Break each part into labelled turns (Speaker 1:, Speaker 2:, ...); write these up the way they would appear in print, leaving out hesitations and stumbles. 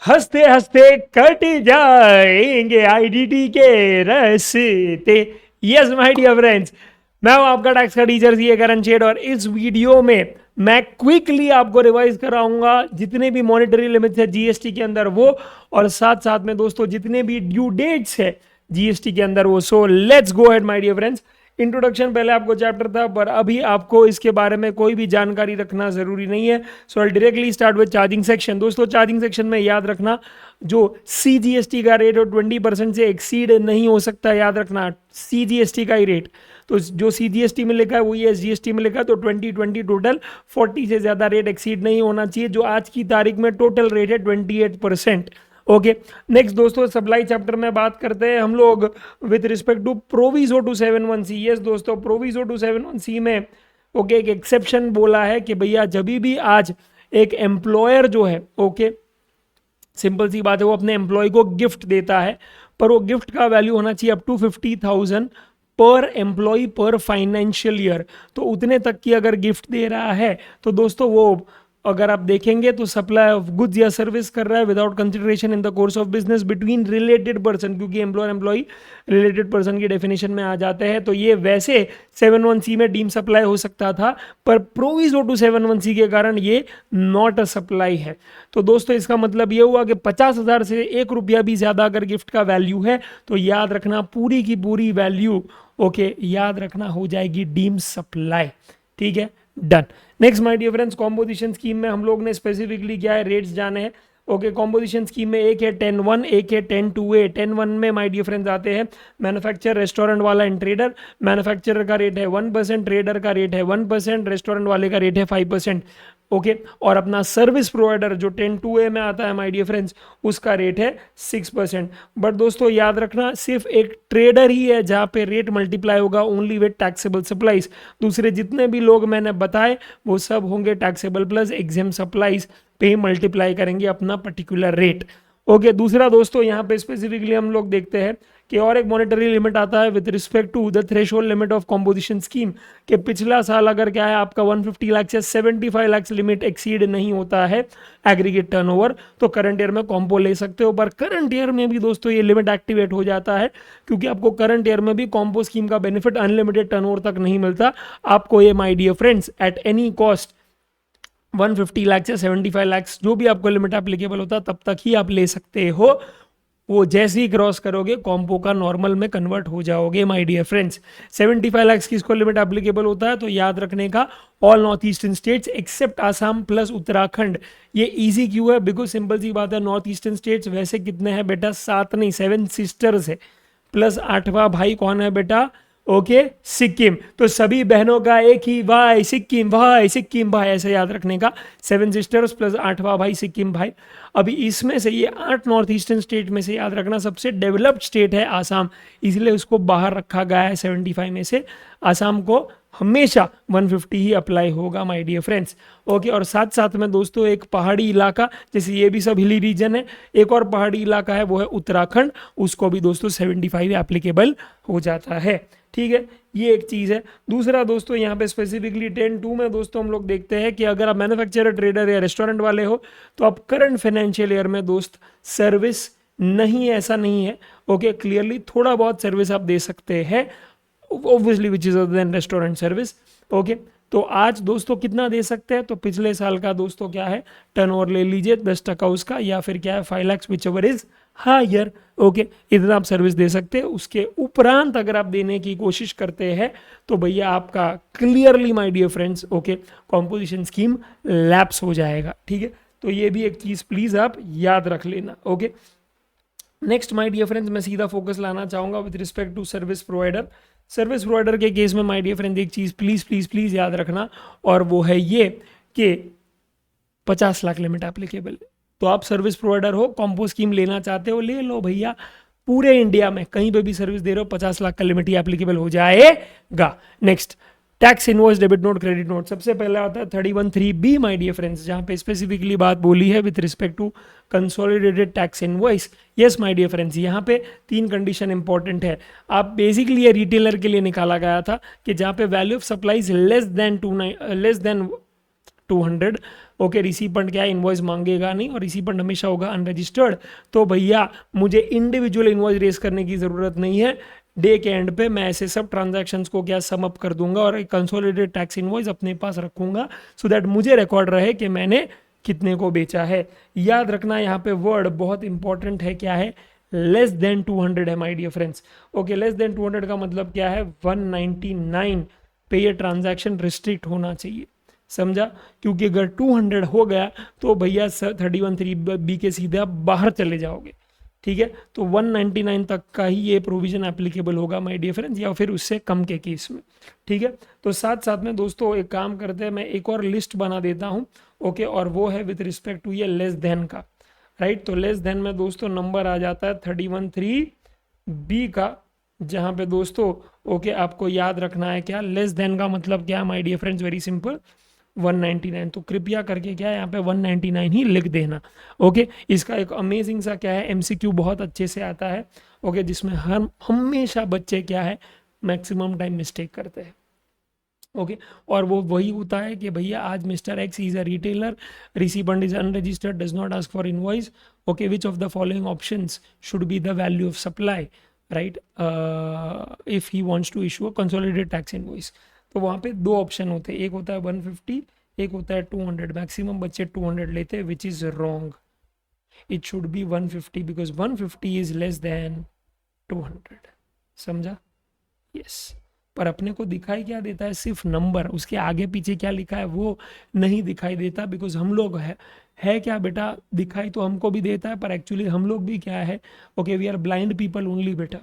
Speaker 1: हंसते हंसते कट जाएंगे आईडीटी के रास्ते। यस माय डियर फ्रेंड्स, मैं हूं आपका टैक्स का टीचर सी करण शेड, और इस वीडियो में मैं क्विकली आपको रिवाइज कराऊंगा जितने भी मॉनेटरी लिमिट्स है जीएसटी के अंदर वो, और साथ साथ में दोस्तों जितने भी ड्यू डेट्स है जीएसटी के अंदर वो। So let's go ahead my dear friends. Introduction पहले आपको चैप्टर था, पर अभी आपको इसके बारे में कोई भी जानकारी रखना जरूरी नहीं है। So I directly start with charging section. दोस्तों चार्जिंग सेक्शन में याद रखना, जो सीजीएसटी का रेट हो 20% से एक्सीड नहीं हो सकता, याद रखना सीजीएसटी का ही रेट। तो जो सीजीएसटी में लिखा है वही एसजीएसटी में लिखा है, तो 2020 टोटल 40 से ज्यादा रेट एक्सीड नहीं होना चाहिए, जो आज की तारीख में टोटल रेट है 28%। ओके, नेक्स्ट दोस्तों सप्लाई चैप्टर में बात करते हैं हम लोग with respect to proviso to 71C। Yes दोस्तों, प्रोविजो टू 71C में ओके एक एक्सेप्शन बोला है कि भैया जब भी आज एक एम्प्लॉयर जो है, ओके सिंपल सी बात है, वो अपने एम्प्लॉय को गिफ्ट देता है, पर वो गिफ्ट का वैल्यू होना चाहिए अप टू 50,000 पर एम्प्लॉय पर फाइनेंशियल ईयर। तो उतने तक की अगर गिफ्ट दे रहा है तो दोस्तों वो अगर आप देखेंगे तो सप्लाई ऑफ गुड्स या सर्विस कर रहा है without consideration in the course of business between related person, क्योंकि एम्प्लॉयर एम्प्लॉय रिलेटेड पर्सन की डेफिनेशन में आ जाते हैं। तो ये वैसे 71C में डीम सप्लाई हो सकता था, पर प्रोविजो टू 71C के कारण ये नॉट अ सप्लाई है। तो दोस्तों इसका मतलब ये हुआ कि 50,000 से 1 रुपया भी ज्यादा अगर गिफ्ट का वैल्यू है तो याद रखना पूरी की पूरी वैल्यू ओके याद रखना हो जाएगी डीम सप्लाई। ठीक है, done. Next my dear friends, composition scheme में हम लोग ने स्पेसिफिकली क्या है रेट्स जाने हैं। ओके, कॉम्पोजिशन स्कीम में एक है 10(1), एक है 10(2)(a). 10(1) में माय डियर फ्रेंड्स आते हैं मैन्युफैक्चरर, रेस्टोरेंट वाला एंड ट्रेडर। मैन्युफैक्चरर का रेट है 1%, ट्रेडर का रेट है 1%, रेस्टोरेंट वाले का रेट है 5%। ओके, और अपना सर्विस प्रोवाइडर जो 10(2)(a) में आता है माय डियर फ्रेंड्स, उसका रेट है 6%। बट दोस्तों याद रखना सिर्फ एक ट्रेडर ही है जहां पे रेट मल्टीप्लाई होगा ओनली विद टैक्सेबल सप्लाईज। दूसरे जितने भी लोग मैंने बताए वो सब होंगे टैक्सेबल प्लस एग्जेम सप्लाईज पे मल्टीप्लाई करेंगे अपना पर्टिकुलर रेट। ओके, दूसरा दोस्तों यहाँ पे स्पेसिफिकली हम लोग देखते हैं कि और एक मॉनेटरी लिमिट आता है with respect to the threshold limit of composition scheme, कि पिछला साल अगर क्या है आपका 150 लाख से 75 लाख लिमिट एक्सीड नहीं होता है एग्रीगेट टर्नओवर, तो करंट ईयर में कॉम्पो ले सकते हो। पर करंट ईयर में भी दोस्तों ये लिमिट एक्टिवेट हो जाता है, क्योंकि आपको करंट ईयर में भी कॉम्पो स्कीम का बेनिफिट अनलिमिटेड टर्नओवर तक नहीं मिलता। आपको ये my dear friends at any cost 150 lakh से 75 लाख जो भी आपको लिमिट एप्लीकेबल होता है तब तक ही आप ले सकते हो। वो जैसे ही क्रॉस करोगे कॉम्पो का नॉर्मल में कन्वर्ट हो जाओगे माय डियर फ्रेंड्स। 75 लाख की इसको लिमिट एप्लीकेबल होता है, तो याद रखने का all north eastern states except Assam plus Uttarakhand. ये इजी क्यों है? बिकॉज सिंपल सी बात है, नॉर्थ ईस्टर्न स्टेट्स वैसे कितने हैं बेटा? 7 नहीं 7 सिस्टर्स है, प्लस 8वां भाई कौन है बेटा? ओके, सिक्किम। तो सभी बहनों का एक ही भाई सिक्किम भाई, सिक्किम भाई ऐसे याद रखने का। 7 सिस्टर्स प्लस 8वां भाई सिक्किम भाई। अभी इसमें से ये 8 नॉर्थ ईस्टर्न स्टेट में से याद रखना सबसे डेवलप्ड स्टेट है आसाम, इसलिए उसको बाहर रखा गया है 75 में से। आसाम को हमेशा 150 ही अप्लाई होगा माय डियर फ्रेंड्स। ओके, और साथ साथ में दोस्तों एक पहाड़ी इलाका, जैसे ये भी सब हिली रीजन है, एक और पहाड़ी इलाका है वो है उत्तराखंड, उसको भी दोस्तों 75 एप्लीकेबल हो जाता है। ठीक है, ये एक चीज़ है। दूसरा दोस्तों यहाँ पे स्पेसिफिकली 10(2) में दोस्तों हम लोग देखते हैं कि अगर आप मैन्युफैक्चरर, ट्रेडर या रेस्टोरेंट वाले हो तो आप करंट फाइनेंशियल ईयर में दोस्त सर्विस नहीं, ऐसा नहीं है। ओके, क्लियरली थोड़ा बहुत सर्विस आप दे सकते हैं obviously which is other than restaurant service. Okay, तो आज दोस्तों कितना दे सकते हैं? तो पिछले साल का दोस्तों क्या है टर्नओवर ले लीजिए 10% उसका, या फिर क्या है 5 lakh which ever is higher. Okay, इतना आप सर्विस दे सकते हैं। उसके उपरांत अगर आप देने की कोशिश करते हैं तो भैया आपका clearly my dear friends okay composition scheme lapse हो जाएगा। ठीक है, तो ये भी एक चीज़ प्लीज़ आप याद रख लेना। Okay, next my dear friends मैं सीधा फोकस लाना चाहूँगा with respect to service provider. Service provider के केस में माय डियर फ्रेंड्स एक चीज़ प्लीज़ प्लीज़ प्लीज़ याद रखना, और वो है ये कि 50 लाख लिमिट एप्लीकेबल। तो आप सर्विस प्रोवाइडर हो, कॉम्पो स्कीम लेना चाहते हो, ले लो भैया। पूरे इंडिया में कहीं पे भी सर्विस दे रहे हो 50 लाख का लिमिट ही एप्लीकेबल हो जाएगा। Next, tax invoice, debit note, credit note. सबसे पहले आता है 31(3)(b माय डियर फ्रेंड्स, जहां पे स्पेसिफिकली बात बोली है with respect to consolidated tax invoice. Yes my dear friends, यहाँ पे 3 कंडीशन इंपॉर्टेंट है। आप बेसिकली ये रिटेलर के लिए निकाला गया था कि जहाँ पे value of supplies less than 200, okay, recipient क्या है, इनवॉइस मांगेगा नहीं, और रिसीपेंट हमेशा होगा अनरजिस्टर्ड। तो भैया मुझे इंडिविजुअल इनवॉइस रेस करने की ज़रूरत नहीं है, डे के एंड पे मैं ऐसे सब ट्रांजैक्शंस को क्या सम अप कर दूंगा और एक कंसोलिडेटेड टैक्स इनवॉइस अपने पास रखूंगा, सो दैट मुझे रिकॉर्ड रहे कि मैंने कितने को बेचा है। याद रखना यहाँ पे वर्ड बहुत इंपॉर्टेंट है, क्या है, लेस देन 200 है my dear friends. Okay, less than 200 का मतलब क्या है, 199 पे ये ट्रांजैक्शन रिस्ट्रिक्ट होना चाहिए, समझा? क्योंकि अगर 200 हो गया तो भैया 31(3)(b के सीधे आप बाहर चले जाओगे, ठीक है? तो 199 तक का ही ये प्रोविजन एप्लीकेबल होगा माय डियर फ्रेंड्स, या फिर उससे कम के केस में, ठीक है? तो साथ साथ में दोस्तों एक काम करते हैं, मैं एक और लिस्ट बना देता हूँ, ओके, और वो है विथ रिस्पेक्ट टू ये लेस देन का, राइट? तो लेस देन में दोस्तों नंबर आ जाता है 31(3)(b का, जहाँ पे दोस्तों ओके आपको याद रखना है क्या, लेस देन का मतलब क्या my dear friends, very simple, 199। तो कृपया करके क्या है यहाँ पे 199 ही लिख देना, ओके? इसका एक अमेजिंग सा क्या है, एमसीक्यू बहुत अच्छे से आता है, ओके, जिसमें हम हमेशा बच्चे क्या है, मैक्सिमम टाइम मिस्टेक करते हैं, ओके? और वो वही होता है कि भैया आज mister X is a retailer, recipient is unregistered, does not ask for invoice, okay, which of the following options should be the value of supply, right, if he wants to issue a consolidated tax invoice. तो वहाँ पे दो option होते हैं, एक होता है 150, एक होता है 200। मैक्सिमम बच्चे 200 लेते हैं, which is wrong, it should be 150 because 150 is less than 200, समझा? यस। पर अपने को दिखाई क्या देता है, सिर्फ नंबर, उसके आगे पीछे क्या लिखा है वो नहीं दिखाई देता, बिकॉज हम लोग है क्या बेटा, दिखाई तो हमको भी देता है, पर एक्चुअली हम लोग भी क्या है, okay, we are blind people only बेटा,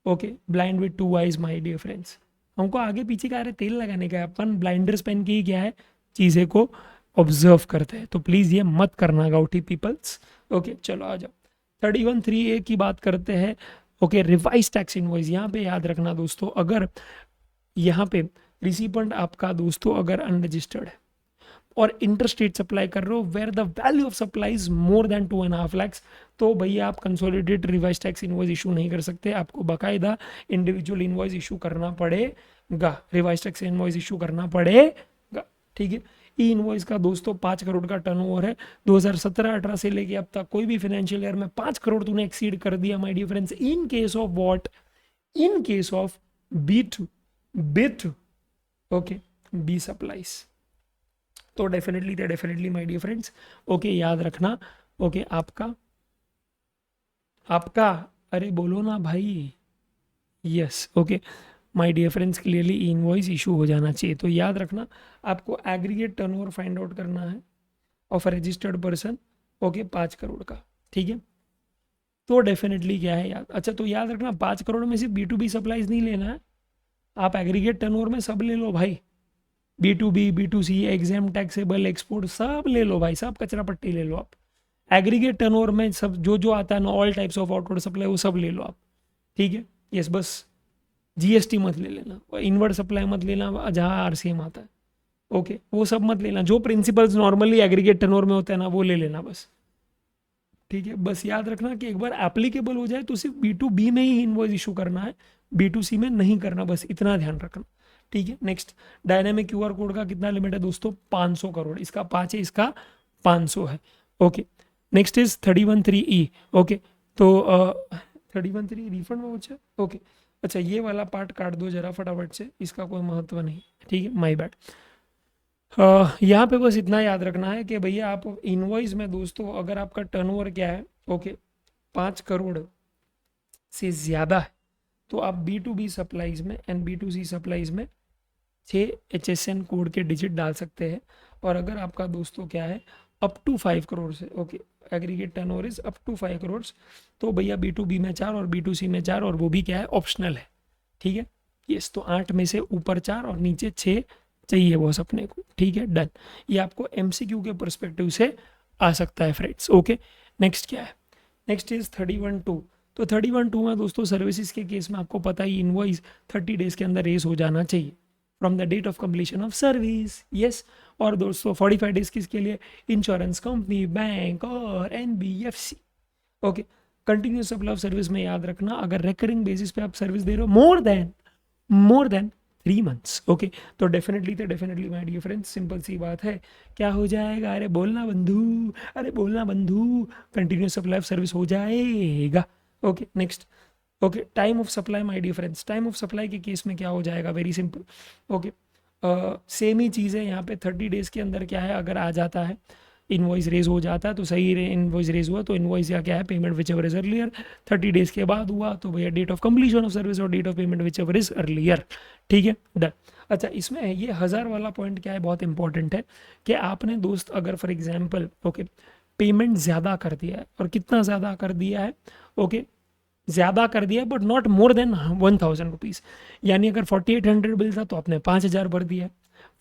Speaker 1: okay, blind with 2 eyes my dear friends. हमको आगे पीछे का अरे तेल लगाने का है, अपन ब्लाइंडर्स पहन के ही क्या है चीज़ें को ऑब्जर्व करते हैं, तो प्लीज़ ये मत करना गाउटी पीपल्स, ओके? चलो आ जाओ 31(3)(a) की बात करते हैं, ओके, रिवाइज टैक्स इनवॉइस। यहाँ पे याद रखना दोस्तों, अगर यहाँ पे रिसीपेंट आपका दोस्तों अगर अनरजिस्टर्ड है और इंटरस्टेट सप्लाई कर रहे हो where the value of supply is more than 2.5 lakhs, तो भैया आप consolidated revise tax invoice issue नहीं कर सकते, आपको बाकायदा इंडिविजुअल इनवॉइस इशू करना पड़ेगा, रिवाइज टैक्स इनवॉइस इशू करना पड़ेगा, ठीक है? ई इनवॉइस का दोस्तों 5 करोड़ का टर्नओवर है, 2017-18 से लेके अब तक कोई भी फाइनेंशियल ईयर में 5 करोड़ तूने एक्सीड कर दिया my dear friends, in case of what, in case of B2 bit, okay, B supplies, तो definitely my dear friends, okay, याद रखना, ओके, आपका अरे बोलो ना भाई, yes, okay my dear friends, clearly invoice issue हो जाना चाहिए। तो याद रखना आपको एग्रीगेट टर्नओवर फाइंड आउट करना है of registered person, okay, 5 crore का, ठीक है? तो डेफिनेटली क्या है याद, अच्छा तो याद रखना 5 करोड़ में सिर्फ B2B सप्लाईज नहीं लेना है, आप एग्रीगेट टर्नओवर में सब ले लो भाई, B2B, B2C, exam, taxable, export, सब ले लो भाई, सब कचरा पट्टी ले लो आप। एग्रीगेट टर्नओवर में सब जो जो आता है ना, all types of outward supply, वो सब ले लो आप, ठीक है? यस, बस GST मत ले लेना, इनवर्ड सप्लाई मत लेना जहाँ RCM आता है, ओके, वो सब मत लेना, जो प्रिंसिपल्स नॉर्मली एग्रीगेट टर्नओवर में होता है ना वो ले लेना बस, ठीक है? बस याद रखना कि एक बार एप्लीकेबल हो जाए तो सिर्फ B2B में ही इनवॉइस इशू करना है, B2C में नहीं करना, बस इतना ध्यान रखना, ठीक है? नेक्स्ट, डायनामिक QR कोड का कितना लिमिट है दोस्तों, 500 करोड़, इसका 5 है, इसका 500 है, okay? Next is 31(3)(e), okay, तो 31(3) रिफंड में बचा, ओके, अच्छा ये वाला पार्ट काट दो जरा फटाफट से, इसका कोई महत्व नहीं, ठीक है, माय बैड। यहाँ पे बस इतना याद रखना है कि भैया आप इनवॉइस में दोस्तों अगर आपका टर्नओवर क्या है, ओके, 5 करोड़ से ज़्यादा है, तो आप B2B सप्लाईज में एंड B2C सप्लाईज में 6 HSN कोड के डिजिट डाल सकते हैं, और अगर आपका दोस्तों क्या है अप टू 5 करोड़ से, okay, aggregate turnover is up to 5 crore, तो भैया B2B में 4 और B2C में 4, और वो भी क्या है ऑप्शनल है, ठीक है? यस, तो 8 में से ऊपर 4 और नीचे 6 चाहिए बॉस अपने को, ठीक है, डन। ये आपको MCQ के परस्पेक्टिव से आ सकता है फ्रेंड्स, ओके? नेक्स्ट क्या है, नेक्स्ट इज 31(2). तो 31(2) में दोस्तों सर्विसेज के केस में आपको पता ही इनवॉइस 30 डेज के अंदर रेस हो जाना चाहिए from the date of completion of service, yes. और दोस्तों 45 डेज किसके लिए, इंश्योरेंस कंपनी, बैंक और NBFC, okay? Continuous supply of service में याद रखना, अगर रिकरिंग बेसिस पे आप सर्विस दे रहे हो मोर देन 3 months. ओके, तो definitely my dear friends, simple सी बात है, क्या हो जाएगा, अरे बोलना बंधु, अरे बोलना बंधु, कंटिन्यूस सप्लाई ऑफ सर्विस हो जाएगा. Okay, next. Okay, time of supply my dear friends, time of supply के केस में क्या हो जाएगा, वेरी सिंपल. ओके, सेम ही चीज़ है यहाँ पे. 30 डेज के अंदर क्या है, अगर आ जाता है, इनवॉइस रेज हो जाता है तो सही, इनवॉइस रेज हुआ तो इनवॉइस या क्या है, payment which ever is earlier. 30 days के बाद हुआ तो भैया date of completion of service और date of payment which ever is earlier. ठीक है, डन. अच्छा, इसमें ये 1000 वाला पॉइंट क्या है, बहुत इंपॉर्टेंट है कि आपने दोस्त अगर फॉर एग्जाम्पल ओके पेमेंट ज़्यादा कर दिया है, और कितना ज़्यादा कर दिया है, ओके ज़्यादा कर दिया है but not more than 1000 rupees. यानी अगर 4800 बिल था तो आपने 5000 भर दिया,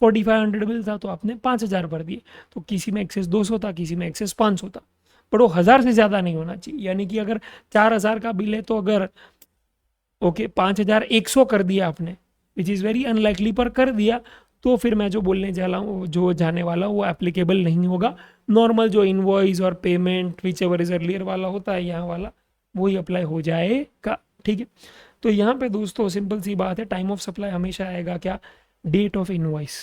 Speaker 1: 4500 बिल था तो आपने 5000 भर दिए. तो किसी में एक्सेस 200 था, किसी में एक्सेस 500 था, पर वो 1000 से ज़्यादा नहीं होना चाहिए. यानी कि अगर 4000 का बिल है तो अगर ओके 5100 कर दिया आपने, विच इज़ वेरी अनलाइकली, पर कर दिया, तो फिर मैं जो बोलने जा रहा हूँ, जो जाने वाला हूँ, वो एप्लीकेबल नहीं होगा. नॉर्मल जो इनवॉइस और payment which ever is earlier वाला होता है, यहाँ वाला वही अप्लाई हो जाएगा. ठीक है, तो यहाँ पे दोस्तों सिंपल सी बात है, टाइम ऑफ सप्लाई हमेशा आएगा क्या, date of invoice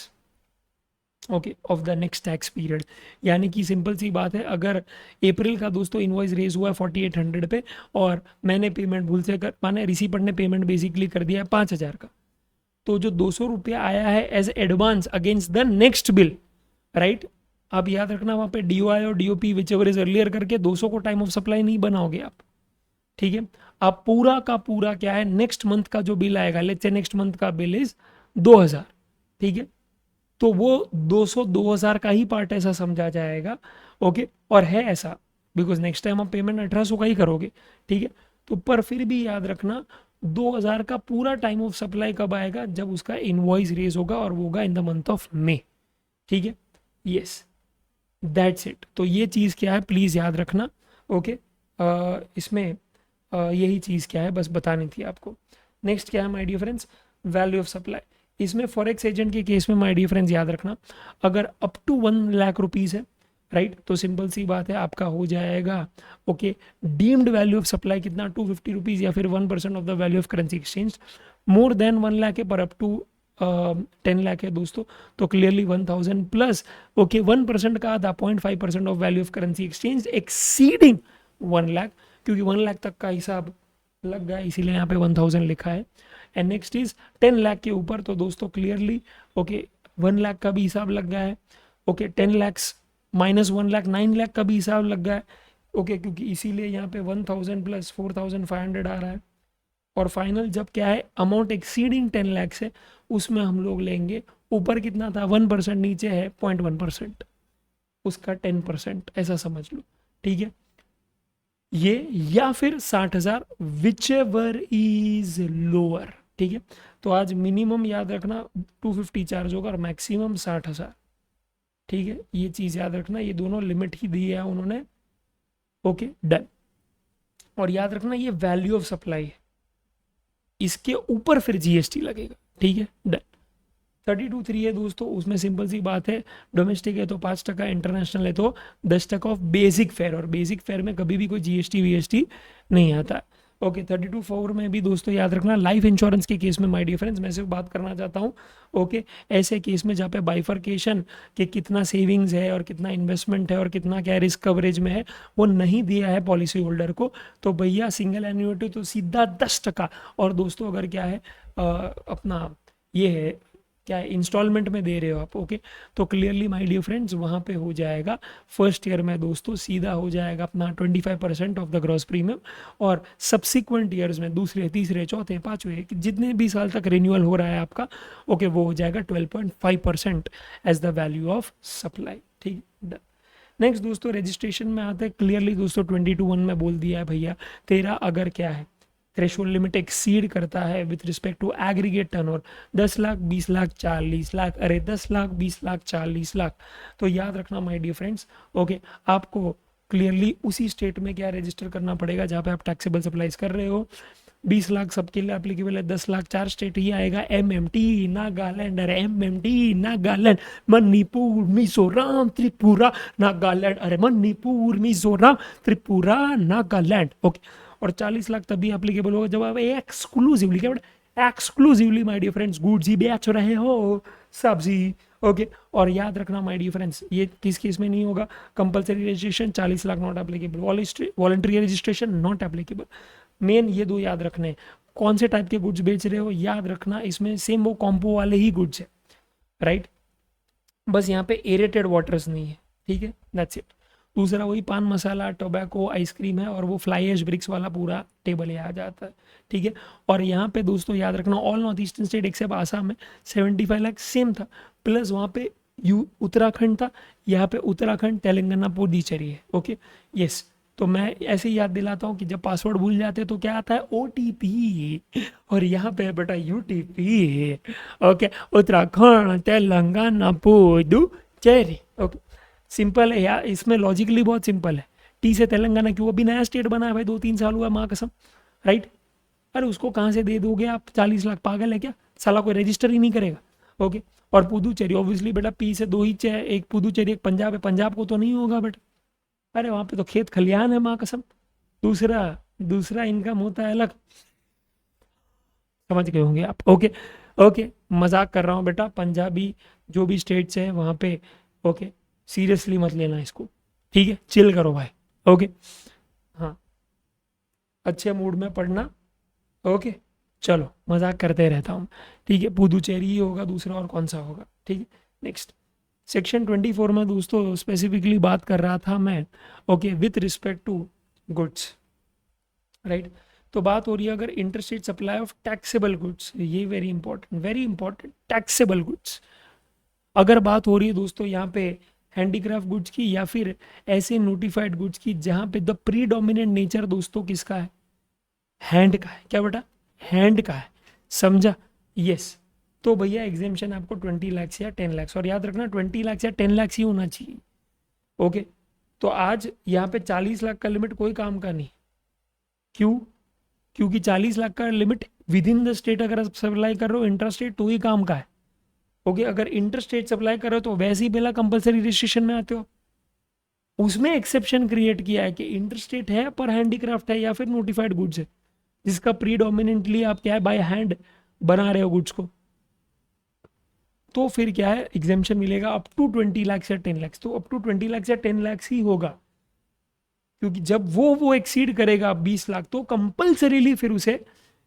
Speaker 1: okay of the next tax period. यानी कि सिंपल सी बात है, अगर अप्रैल का दोस्तों इनवॉइस रेज हुआ है 4800 पे, और मैंने पेमेंट भूल से कर, माने रिसीपर ने पेमेंट बेसिकली कर दिया है 5000 का, तो जो 200 रुपया आया है as advance against the next bill, right. आप याद रखना, वहाँ पे DOI और DOP which ever is earlier करके 200 को टाइम ऑफ सप्लाई नहीं बनाओगे आप. ठीक है, आप पूरा का पूरा क्या है, नेक्स्ट मंथ का जो बिल आएगा, लेट्स से नेक्स्ट मंथ का बिल इज 2000. ठीक है, तो वो 200 2000 का ही पार्ट ऐसा समझा जाएगा. ओके, और है ऐसा बिकॉज नेक्स्ट टाइम आप पेमेंट 1800 का ही करोगे. ठीक है, तो पर फिर भी याद रखना 2000 का पूरा टाइम ऑफ सप्लाई कब आएगा, जब उसका इनवॉइस रेज होगा, और वो होगा in the month of May. ठीक है, यस, दैट्स इट. तो ये चीज़ क्या है, प्लीज़ याद रखना. ओके, इसमें यही चीज़ क्या है, बस बतानी थी आपको. नेक्स्ट क्या है my dear friends, value of supply. इसमें फॉरेक्स एजेंट के केस में माय डियर फ्रेंड्स याद रखना, अगर अप टू 1 लाख रुपीज़ है, राइट, तो सिंपल सी बात है, आपका हो जाएगा okay deemed value of supply कितना, 250 रुपीज़, या फिर 1% of the value of currency exchange. More than 1 lakh है, पर अप टू 10 लाख है दोस्तों, तो क्लियरली 1000 प्लस ओके 1% का आधा 0.5% of value of currency exchange exceeding 1 lakh, क्योंकि 1 लाख तक का हिसाब लग गया, इसीलिए यहाँ पे 1000 लिखा है. एंड नेक्स्ट इज 10 लाख के ऊपर, तो दोस्तों क्लियरली ओके 1 लाख का भी हिसाब लग गया है. ओके 10 लैक्स माइनस 1 लाख 9 लाख का भी हिसाब लग गया है. ओके, क्योंकि इसीलिए यहाँ पे 1000 प्लस 4500 आ रहा है. और फाइनल जब क्या है, अमाउंट एक्सीडिंग 10 लैक्स है, उसमें हम लोग लेंगे, ऊपर कितना था 1%, नीचे है 0.1%, उसका 10%, ऐसा समझ लो. ठीक है, ये या फिर 60,000 विच एवर इज लोअर. ठीक है, तो आज मिनिमम याद रखना 250 चार्ज होगा और मैक्सिमम 60,000. ठीक है, ये चीज़ याद रखना, ये दोनों लिमिट ही दी है उन्होंने. Okay, done. और याद रखना ये वैल्यू ऑफ सप्लाई है, इसके ऊपर फिर GST लगेगा. ठीक है, डन. 32(3) है दोस्तों, उसमें सिंपल सी बात है, डोमेस्टिक है तो 5%, इंटरनेशनल है तो 10% ऑफ बेसिक फेयर, और बेसिक फेयर में कभी भी कोई GST नहीं आता. ओके, 32(4) में भी दोस्तों याद रखना, लाइफ इंश्योरेंस के केस में माय डियर फ्रेंड्स मैं सिर्फ बात करना चाहता हूँ. ओके, ऐसे केस में जहाँ पे बाइफर्केशन के कितना सेविंग्स है और कितना इन्वेस्टमेंट है और कितना क्या रिस्क कवरेज में है, वो नहीं दिया है पॉलिसी होल्डर को, तो भैया सिंगल एन्युइटी तो सीधा 10%. और दोस्तों अगर क्या है अपना ये है क्या है, इंस्टॉलमेंट में दे रहे हो आप, ओके, तो क्लियरली माय डियर फ्रेंड्स वहाँ पे हो जाएगा फर्स्ट ईयर में दोस्तों सीधा हो जाएगा अपना 25% ऑफ द ग्रॉस प्रीमियम, और सब्सिक्वेंट ईयर्स में दूसरे तीसरे चौथे पाँचवें जितने भी साल तक रिन्यूअल हो रहा है आपका, ओके, वो हो जाएगा 12.5% as the value of supply. ठीक है, नेक्स्ट दोस्तों रजिस्ट्रेशन में आते हैं. क्लियरली दोस्तों 22(1) में बोल दिया है भैया, तेरा अगर क्या है थ्रेशोल्ड लिमिट एक्सीड करता है with respect to aggregate turnover 10 lakh 20 lakh 40 lakh, अरे 10 लाख 20 लाख 40 लाख, तो याद रखना माय डियर फ्रेंड्स, ओके, आपको क्लियरली उसी स्टेट में क्या रजिस्टर करना पड़ेगा जहाँ पे आप टैक्सेबल सप्लाईज कर रहे हो. 20 लाख सबके लिए एप्लीकेबल है, 10 लाख 4 स्टेट ही आएगा, MMT नागालैंड, अरे MMT नागालैंड, मणिपुर मिजोरम त्रिपुरा नागालैंड, अरे मणिपुर मिजोरम त्रिपुरा नागालैंड. ओके, और 40 लाख तभी एप्लीकेबल होगा जब आप एक्सक्लूसिवली क्या exclusively my dear friends goods ही बेच रहे हो, सब्जी। ओके, और याद रखना माय डियर फ्रेंड्स, ये किस केस में नहीं होगा, compulsory registration 40 lakh not applicable, voluntary registration not applicable. Main ये दो याद रखने हैं। कौन से टाइप के गुड्स बेच रहे हो याद रखना, इसमें सेम वो कॉम्पो वाले ही गुड्स है, राइट। बस यहाँ पे एरेटेड वाटर्स नहीं है, ठीक है, दैट्स इट। दूसरा वही पान मसाला, टोबैको, आइसक्रीम है, और वो फ्लाई एश ब्रिक्स वाला पूरा टेबल आ जाता है, ठीक है। और यहाँ पे दोस्तों याद रखना, all north eastern state except Assam में 75 लाख सेम था, प्लस वहाँ पे उत्तराखंड था, यहाँ पे उत्तराखंड, तेलंगाना, पुडुचेरी है। Okay, yes. तो मैं ऐसे ही याद दिलाता हूँ कि जब पासवर्ड भूल जाते तो क्या आता है, OTP, और यहाँ पे बेटा UTP। Okay, Uttarakhand, Telangana, Puducherry. Okay, simple है यार, इसमें लॉजिकली बहुत सिंपल है। टी से तेलंगाना क्यों, अभी नया स्टेट बना है भाई, 2-3 साल हुआ, माँ कसम, राइट। अरे उसको कहाँ से दे दोगे आप 40 लाख, पागल है क्या, साला कोई रजिस्टर ही नहीं करेगा। ओके, और पुदुचेरी ऑब्वियसली बेटा पी से 2 ही है, एक पुदुचेरी एक पंजाब है, पंजाब को तो नहीं होगा बेटा, अरे वहाँ पे तो खेत खलियान है, माँ कसम। दूसरा दूसरा इनकम होता है अलग, समझ गए होंगे आप। ओके ओके, मजाक कर रहा हूँ बेटा, पंजाबी जो भी स्टेट्स है वहाँ पे, ओके, सीरियसली मत लेना इसको, ठीक है, चिल करो भाई। ओके, हाँ, अच्छे मूड में पढ़ना। ओके, चलो मजाक करते रहता हूँ, ठीक है। पुदुचेरी ही होगा, दूसरा और कौन सा होगा, ठीक है। नेक्स्ट, सेक्शन 24 में दोस्तों स्पेसिफिकली बात कर रहा था मैं, okay, with respect to goods, right. तो बात हो रही है अगर interstate supply of taxable goods, ये वेरी इंपॉर्टेंट, टैक्सेबल गुड्स। अगर बात हो रही है दोस्तों यहाँ पे हैंडीक्राफ्ट गुड्स की या फिर ऐसे नोटिफाइड गुड्स की जहाँ पे द प्रीडोमिनेंट नेचर दोस्तों किसका है, हैंड का है, क्या बेटा, हैंड का है, समझा, यस। तो भैया एग्जेम्पशन आपको 20 लाख या 10 लाख, और याद रखना 20 लाख या 10 लाख ही होना चाहिए। ओके, तो आज यहाँ पे 40 लाख का लिमिट कोई काम का नहीं, क्यों, क्योंकि 40 लाख का limit with in the state अगर आप सप्लाई कर रहे हो इंटर स्टेट तो ही काम का है। ओके, अगर इंटर स्टेट सप्लाई कर रहे हो तो वैसे ही पहला कंपलसरी रजिस्ट्रेशन में आते हो। उसमें एक्सेप्शन क्रिएट किया है कि इंटर स्टेट है पर हैंडीक्राफ्ट है या फिर नोटिफाइड गुड्स है, जिसका प्रीडोमिनेंटली आप क्या है, बाय हैंड बना रहे हो गुड्स को, तो फिर क्या है, एग्जेम्पशन मिलेगा अप टू 20 लाख या 10 लाख। तो अप टू 20 लाख या 10 लाख ही होगा, क्योंकि जब वो एक्सीड करेगा 20 लाख तो कंपलसरीली फिर उसे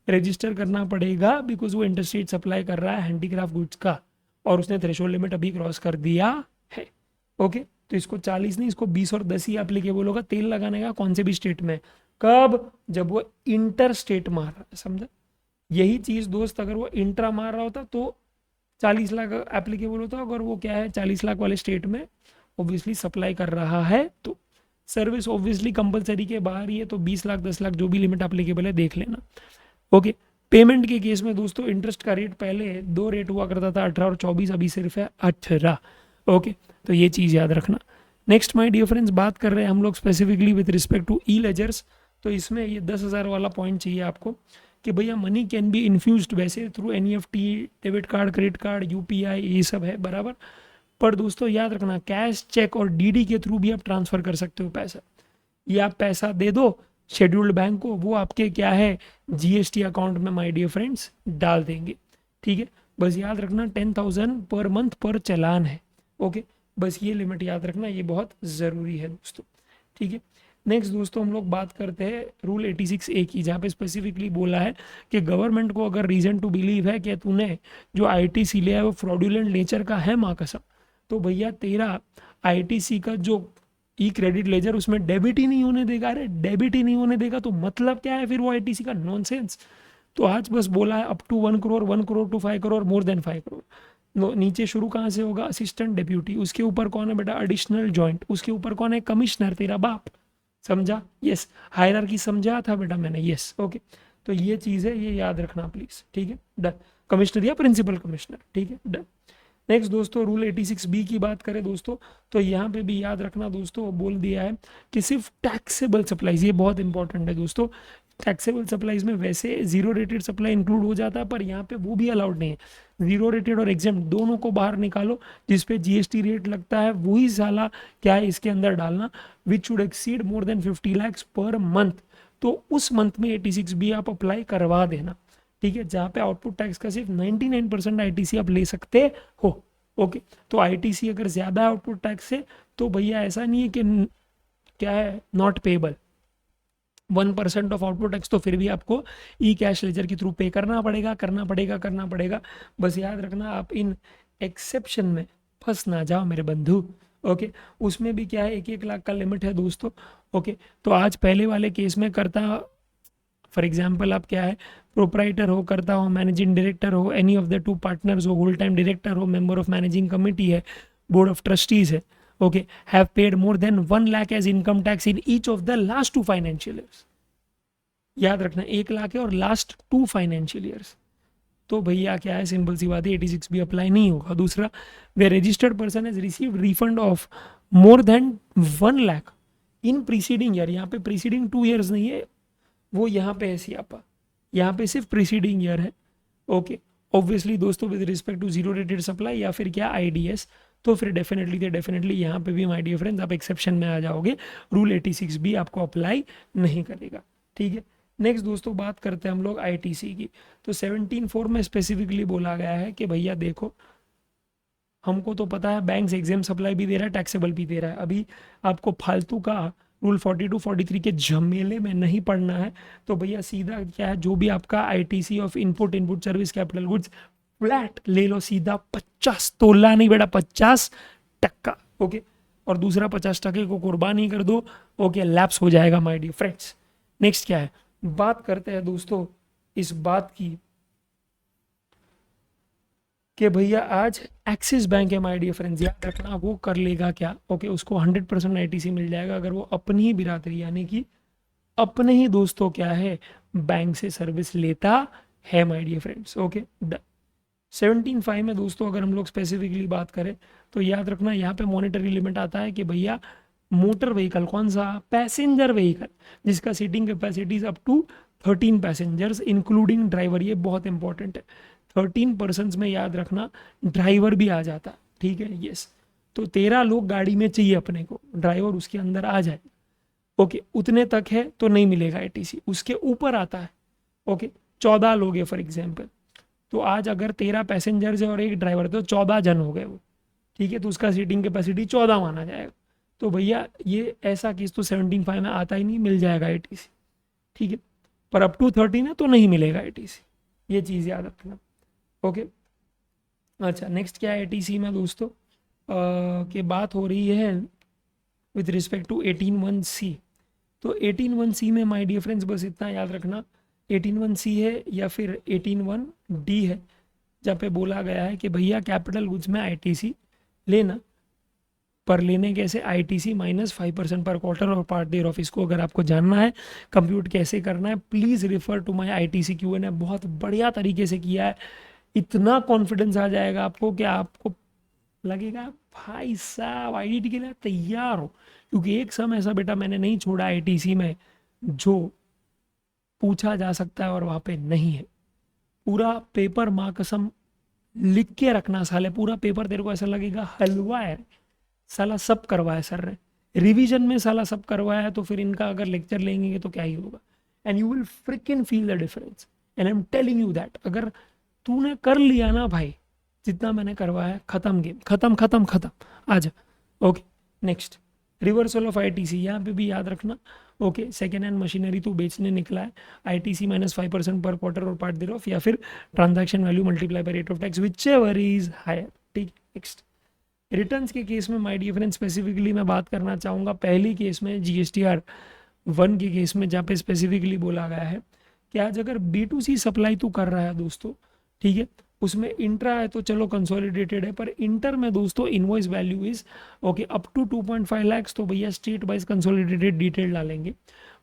Speaker 1: रजिस्टर करना पड़ेगा, बिकॉज वो इंटरस्टेट सप्लाई कर रहा है हैंडीक्राफ्ट गुड्स का, और उसने थ्रेशोल्ड लिमिट अभी क्रॉस कर दिया है। ओके, तो इसको 40 नहीं, इसको 20 और 10 ही एप्लीकेबल होगा तेल लगाने का, कौन से भी स्टेट में, कब, जब वो इंटर स्टेट मार रहा है, समझा। यही चीज दोस्त अगर वो इंट्रा मार रहा होता तो 40 लाख एप्लीकेबल होता, अगर वो क्या है 40 लाख वाले स्टेट में ऑब्वियसली सप्लाई कर रहा है तो सर्विस ऑब्वियसली कंपलसरी के बाहर ही है, तो 20 लाख 10 लाख जो भी लिमिट एप्लीकेबल है देख लेना। ओके, पेमेंट के केस में दोस्तों इंटरेस्ट का रेट पहले 2 रेट हुआ करता था, 18 और 24, अभी सिर्फ है 18। ओके, तो ये चीज़ याद रखना। नेक्स्ट माय डियर फ्रेंड्स, बात कर रहे हैं हम लोग specifically with respect to e ledgers. तो इसमें ये 10,000 वाला पॉइंट चाहिए आपको कि भैया मनी कैन बी इन्फ्यूज्ड वैसे through NEFT, debit card, credit card, UPI, ये सब है बराबर, पर दोस्तों याद रखना कैश, चेक और DD के थ्रू भी आप ट्रांसफर कर सकते हो पैसा। ये आप पैसा दे दो शेड्यूल्ड बैंक को, वो आपके क्या है GST अकाउंट में माय डियर फ्रेंड्स डाल देंगे, ठीक है। बस याद रखना 10,000 पर मंथ पर चालान है। ओके, बस ये लिमिट याद रखना, ये बहुत ज़रूरी है दोस्तों, ठीक है। नेक्स्ट दोस्तों हम लोग बात करते हैं रूल 86A की, जहाँ पे स्पेसिफिकली बोला है कि गवर्नमेंट को अगर रीज़न टू बिलीव है कि तूने जो ITC लिया है वो फ्रॉडुलेंट नेचर का है माँ कसम, तो भैया तेरा ITC का जो क्रेडिट लेजर उसमें डेबिट ही नहीं होने देगा। अरे डेबिट ही नहीं होने देगा तो मतलब क्या है फिर वो ITC का, नॉनसेंस। तो आज बस बोला है up to 1 crore, 1 crore to 5 crore, more than 5 crore. नीचे शुरू कहाँ से होगा, असिस्टेंट डिप्यूटी, उसके ऊपर कौन है बेटा, एडिशनल जॉइंट, उसके ऊपर कौन है, कमिश्नर, तेरा बाप, समझा, यस। हायरार्की समझा था बेटा मैंने, यस। ओके, तो ये चीज़ है, ये याद रखना प्लीज, ठीक है, डन। कमिश्नर या प्रिंसिपल कमिश्नर, ठीक है, डन। नेक्स्ट दोस्तों रूल 86B की बात करें दोस्तों, तो यहाँ पे भी याद रखना दोस्तों, बोल दिया है कि सिर्फ टैक्सेबल सप्लाईज, ये बहुत इंपॉर्टेंट है दोस्तों। टैक्सेबल सप्लाईज में वैसे जीरो रेटेड सप्लाई इंक्लूड हो जाता है, पर यहाँ पे वो भी अलाउड नहीं है। जीरो रेटेड और एग्जेम्प्ट दोनों को बाहर निकालो, जिसपे GST रेट लगता है वही साला क्या है इसके अंदर डालना, which should exceed more than 50 lakh per month. तो उस मंथ में 86B आप अप्लाई करवा देना, ठीक है, जहाँ पे आउटपुट टैक्स का सिर्फ 99% आईटीसी आप ले सकते हो। ओके, तो आईटीसी अगर ज़्यादा आउटपुट टैक्स है तो भैया ऐसा नहीं है कि क्या है not payable, 1% of output tax तो फिर भी आपको ई कैश लेजर के थ्रू पे करना पड़ेगा, करना पड़ेगा, करना पड़ेगा। बस याद रखना आप इन एक्सेप्शन में फंस ना जाओ मेरे बंधु। ओके, उसमें भी क्या है 1-1 लाख का लिमिट है दोस्तों। ओके, तो आज पहले वाले केस में करता, फॉर एग्जाम्पल आप क्या है प्रोपराइटर हो, करता हो, मैनेजिंग डायरेक्टर हो, एनी ऑफ द 2 पार्टनर्स हो, होल टाइम डायरेक्टर हो, मेंबर ऑफ मैनेजिंग कमिटी है, बोर्ड ऑफ ट्रस्टीज है, okay, have paid more than 1 lakh as income tax in each of the last 2 financial years. याद रखना 1 लाख है और last 2 financial years, तो भैया क्या है सिंपल सी बात है 86 भी अप्लाई नहीं होगा। दूसरा, वे registered person has received refund of more than 1 lakh in preceding year, यहाँ पे प्रीसीडिंग 2 ईयर्स नहीं है, वो यहाँ पे है सियापा, यहाँ पे सिर्फ प्रीसीडिंग ईयर है। ओके, ऑब्वियसली दोस्तों with respect to zero rated supply या फिर क्या आईडीएस, तो फिर डेफिनेटली यहाँ पे भी माय डियर फ्रेंड्स आप एक्सेप्शन में आ जाओगे, रूल 86 भी आपको अप्लाई नहीं करेगा। ठीक है, नेक्स्ट दोस्तों बात करते हैं हम लोग आईटीसी की। तो 17(4) में स्पेसिफिकली बोला गया है कि भैया देखो हमको तो पता है बैंक एग्जाम सप्लाई भी दे रहा है, टैक्सेबल भी दे रहा है, अभी आपको फालतू का रूल 42 43 के झमेले में नहीं पड़ना है। तो भैया सीधा क्या है जो भी आपका ITC of input service capital goods flat ले लो, सीधा 50 तोला नहीं बेटा 50%। ओके, और दूसरा 50% को कुर्बानी कर दो। ओके, लैप्स हो जाएगा माय डियर फ्रेंड्स। नेक्स्ट क्या है, बात करते हैं दोस्तों इस बात की कि भैया आज एक्सिस बैंक है माय डियर फ्रेंड्स, याद रखना वो कर लेगा क्या। ओके, उसको 100% आईटीसी मिल जाएगा अगर वो अपनी ही बिरादरी यानी कि अपने ही दोस्तों क्या है बैंक से सर्विस लेता है माय डियर फ्रेंड्स। ओके, 17(5) में दोस्तों अगर हम लोग स्पेसिफिकली बात करें तो याद रखना यहाँ पे मॉनेटरी लिमिट आता है कि भैया मोटर व्हीकल, कौन सा, पैसेंजर व्हीकल जिसका seating capacities up to 13 passengers including driver, ये बहुत इंपॉर्टेंट है। 13 पर्सनस में याद रखना ड्राइवर भी आ जाता, ठीक है, यस, तो 13 लोग गाड़ी में चाहिए अपने को, ड्राइवर उसके अंदर आ जाए। ओके, उतने तक है तो नहीं मिलेगा आईटीसी, उसके ऊपर आता है। ओके, 14 लोग है फॉर एग्जाम्पल, तो आज अगर 13 पैसेंजर्स है और एक ड्राइवर तो 14 जन हो गए वो, ठीक है, तो उसका सीटिंग कैपेसिटी 14 माना जाएगा। तो भैया ये ऐसा केस तो 17(5) में आता ही नहीं, मिल जाएगा आईटीसी, ठीक है, पर अप टू 13 है तो नहीं मिलेगा आईटीसी, ये चीज़ याद रखना। ओके, अच्छा नेक्स्ट क्या है आईटीसी में दोस्तों के बात हो रही है विथ रिस्पेक्ट टू 18(1)(c). तो 18(1)(c) में माय डियर फ्रेंड्स बस इतना याद रखना 18(1)(c) है या फिर 18(1)(d) है, जहाँ पे बोला गया है कि भैया कैपिटल गुड्स में आईटीसी लेना, पर लेने कैसे, आईटीसी -5% पर क्वार्टर और पार्ट ईयर ऑफ। इसको अगर आपको जानना है कंप्यूट कैसे करना है please refer to my ITC Q&A, बहुत बढ़िया तरीके से किया है, इतना कॉन्फिडेंस आ जाएगा आपको कि आपको लगेगा भाई साहब आईडीटी के लिए तैयार हो, क्योंकि एक समय ऐसा बेटा मैंने नहीं छोड़ा आईटीसी में जो पूछा जा सकता है और वहाँ पे नहीं है। पूरा पेपर माँ कसम लिख के रखना साले, पूरा पेपर तेरे को ऐसा लगेगा हलवा है साला, सब करवाया सर ने, रिवीजन में साला सब करवाया है, तो फिर इनका अगर लेक्चर लेंगे तो क्या ही होगा, and you will fricking feel the difference, and I am telling you that अगर तूने कर लिया ना भाई जितना मैंने करवाया, खत्म गेम, खत्म खत्म खत्म, आ जा। Okay, next reversal of ITC, यहाँ पे भी याद रखना। ओके, सेकेंड हैंड मशीनरी तू बेचने निकला है, आईटीसी -5% पर क्वार्टर और पार्ट देर ऑफ, या फिर transaction value multiply by rate of tax which ever is higher. ठीक, नेक्स्ट रिटर्न्स के केस में माय डियर फ्रेंड स्पेसिफिकली मैं बात करना चाहूँगा पहली केस में GSTR 1 के केस में, जहाँ पे स्पेसिफिकली बोला गया है कि आज अगर B2C सप्लाई तू कर रहा है दोस्तों, ठीक है, उसमें इंट्रा है तो चलो कंसोलिडेटेड है, पर इंटर में दोस्तों invoice value is okay up to 2.5 lakh, तो भैया स्टेट वाइज कंसोलिडेटेड डिटेल डालेंगे,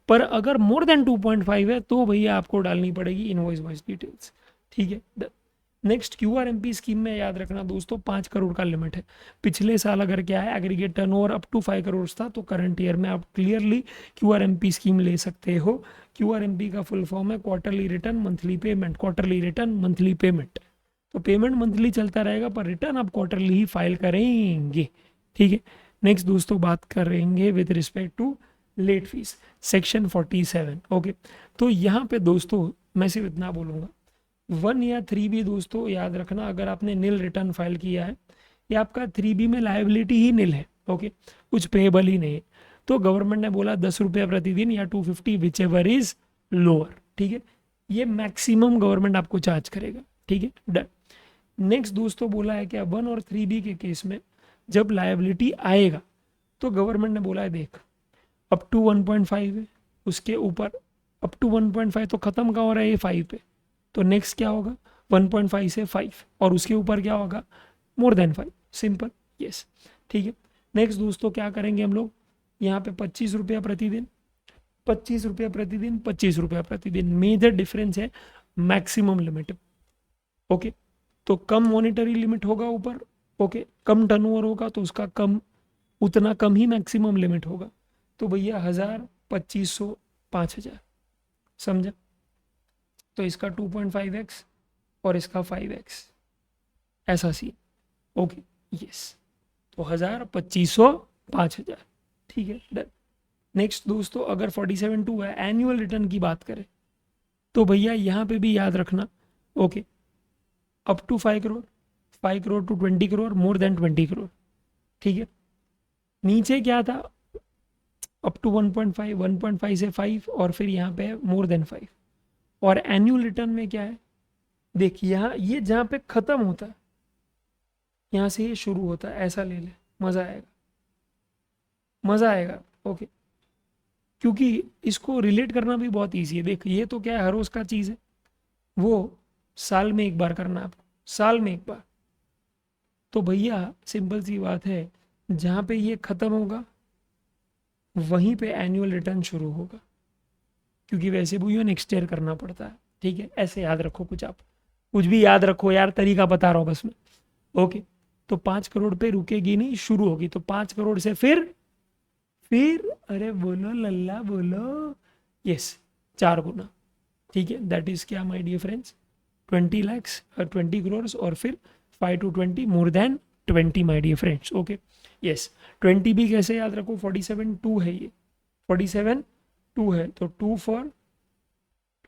Speaker 1: पर अगर मोर देन 2.5 है तो भैया आपको डालनी पड़ेगी इनवॉइस वाइज डिटेल्स। ठीक है, नेक्स्ट QRMP स्कीम में याद रखना दोस्तों 5 करोड़ का लिमिट है। पिछले साल अगर क्या है aggregate turnover up to 5 crore था, तो करंट ईयर में आप क्लियरली QRMP स्कीम ले सकते हो। QRMP का फुल फॉर्म है quarterly return monthly payment, quarterly return monthly payment, तो पेमेंट मंथली चलता रहेगा पर रिटर्न आप क्वार्टरली ही फाइल करेंगे। ठीक है, नेक्स्ट दोस्तों बात करेंगे with respect to late fees section 47। Okay, तो यहाँ पे दोस्तों मैं सिर्फ इतना बोलूँगा 1 या 3B दोस्तों याद रखना, अगर आपने नील रिटर्न फाइल किया है या आपका 3B में लायबिलिटी ही नील है, ओके, कुछ पेएबल ही नहीं है, तो गवर्नमेंट ने बोला 10 रुपया प्रतिदिन या 250 विच एवर इज लोअर, ठीक है, ये मैक्सिमम गवर्नमेंट आपको चार्ज करेगा, ठीक है, डन। नेक्स्ट दोस्तों बोला है क्या 1 और 3B के केस में जब लायबिलिटी आएगा तो गवर्नमेंट ने बोला है देख अप टू 1.5 है, उसके ऊपर अप टू 1.5 तो खत्म का हो रहा है ये 5 पे, तो नेक्स्ट क्या होगा 1.5 से 5 और उसके ऊपर क्या होगा मोर देन 5, सिंपल, यस, ठीक है। नेक्स्ट दोस्तों क्या करेंगे हम लोग, यहाँ पे 25 रुपया प्रतिदिन, 25 रुपया प्रतिदिन, 25 रुपया प्रतिदिन, मेजर डिफरेंस है मैक्सिमम लिमिट, ओके, तो कम मॉनिटरी लिमिट होगा ऊपर, ओके, कम टर्नओवर होगा तो उसका कम, उतना कम ही मैक्सिमम लिमिट होगा, तो भैया 1000, 2500, 5000, समझा, तो इसका 2.5x और इसका 5x, ऐसा सी, ओके, यस, तो 1000, 2500, 5000, ठीक है, डन। नेक्स्ट दोस्तों अगर 47.2 है एनुअल रिटर्न की बात करें तो भैया यहाँ पे भी याद रखना, okay, up to 5 crore, 5 crore to 20 crore, more than 20 crore, ठीक है। नीचे क्या था अप टू 1.5, 1.5 से 5 और फिर यहाँ पे मोर देन 5, और एनुअल रिटर्न में क्या है देख, यहाँ ये जहाँ पे खत्म होता है यहाँ से ये शुरू होता है, ऐसा ले ले, मज़ा आएगा, मज़ा आएगा, ओके, क्योंकि इसको रिलेट करना भी बहुत ईजी है। देख ये तो क्या है हर रोज़ का चीज़ है, वो साल में एक बार करना है आपको, साल में एक बार, तो भैया सिंपल सी बात है जहाँ पे ये ख़त्म होगा वहीं पे एनुअल रिटर्न शुरू होगा, क्योंकि वैसे भी ये नेक्स्ट ईयर करना पड़ता है, ठीक है, ऐसे याद रखो, कुछ आप कुछ भी याद रखो यार, तरीका बता रहा हूँ बस मैं, ओके, तो 5 करोड़ पे रुकेगी नहीं, शुरू होगी, तो 5 करोड़ से फिर अरे बोलो लल्ला बोलो, यस, 4 गुना, ठीक है, दैट इज क्या माय डियर फ्रेंड्स 20 lakhs और 20 करोड़ और फिर 5 to 20 more than 20 my dear friends, okay, yes. 20 भी कैसे याद रखो 47.2 है ये, 47.2 है तो 2 for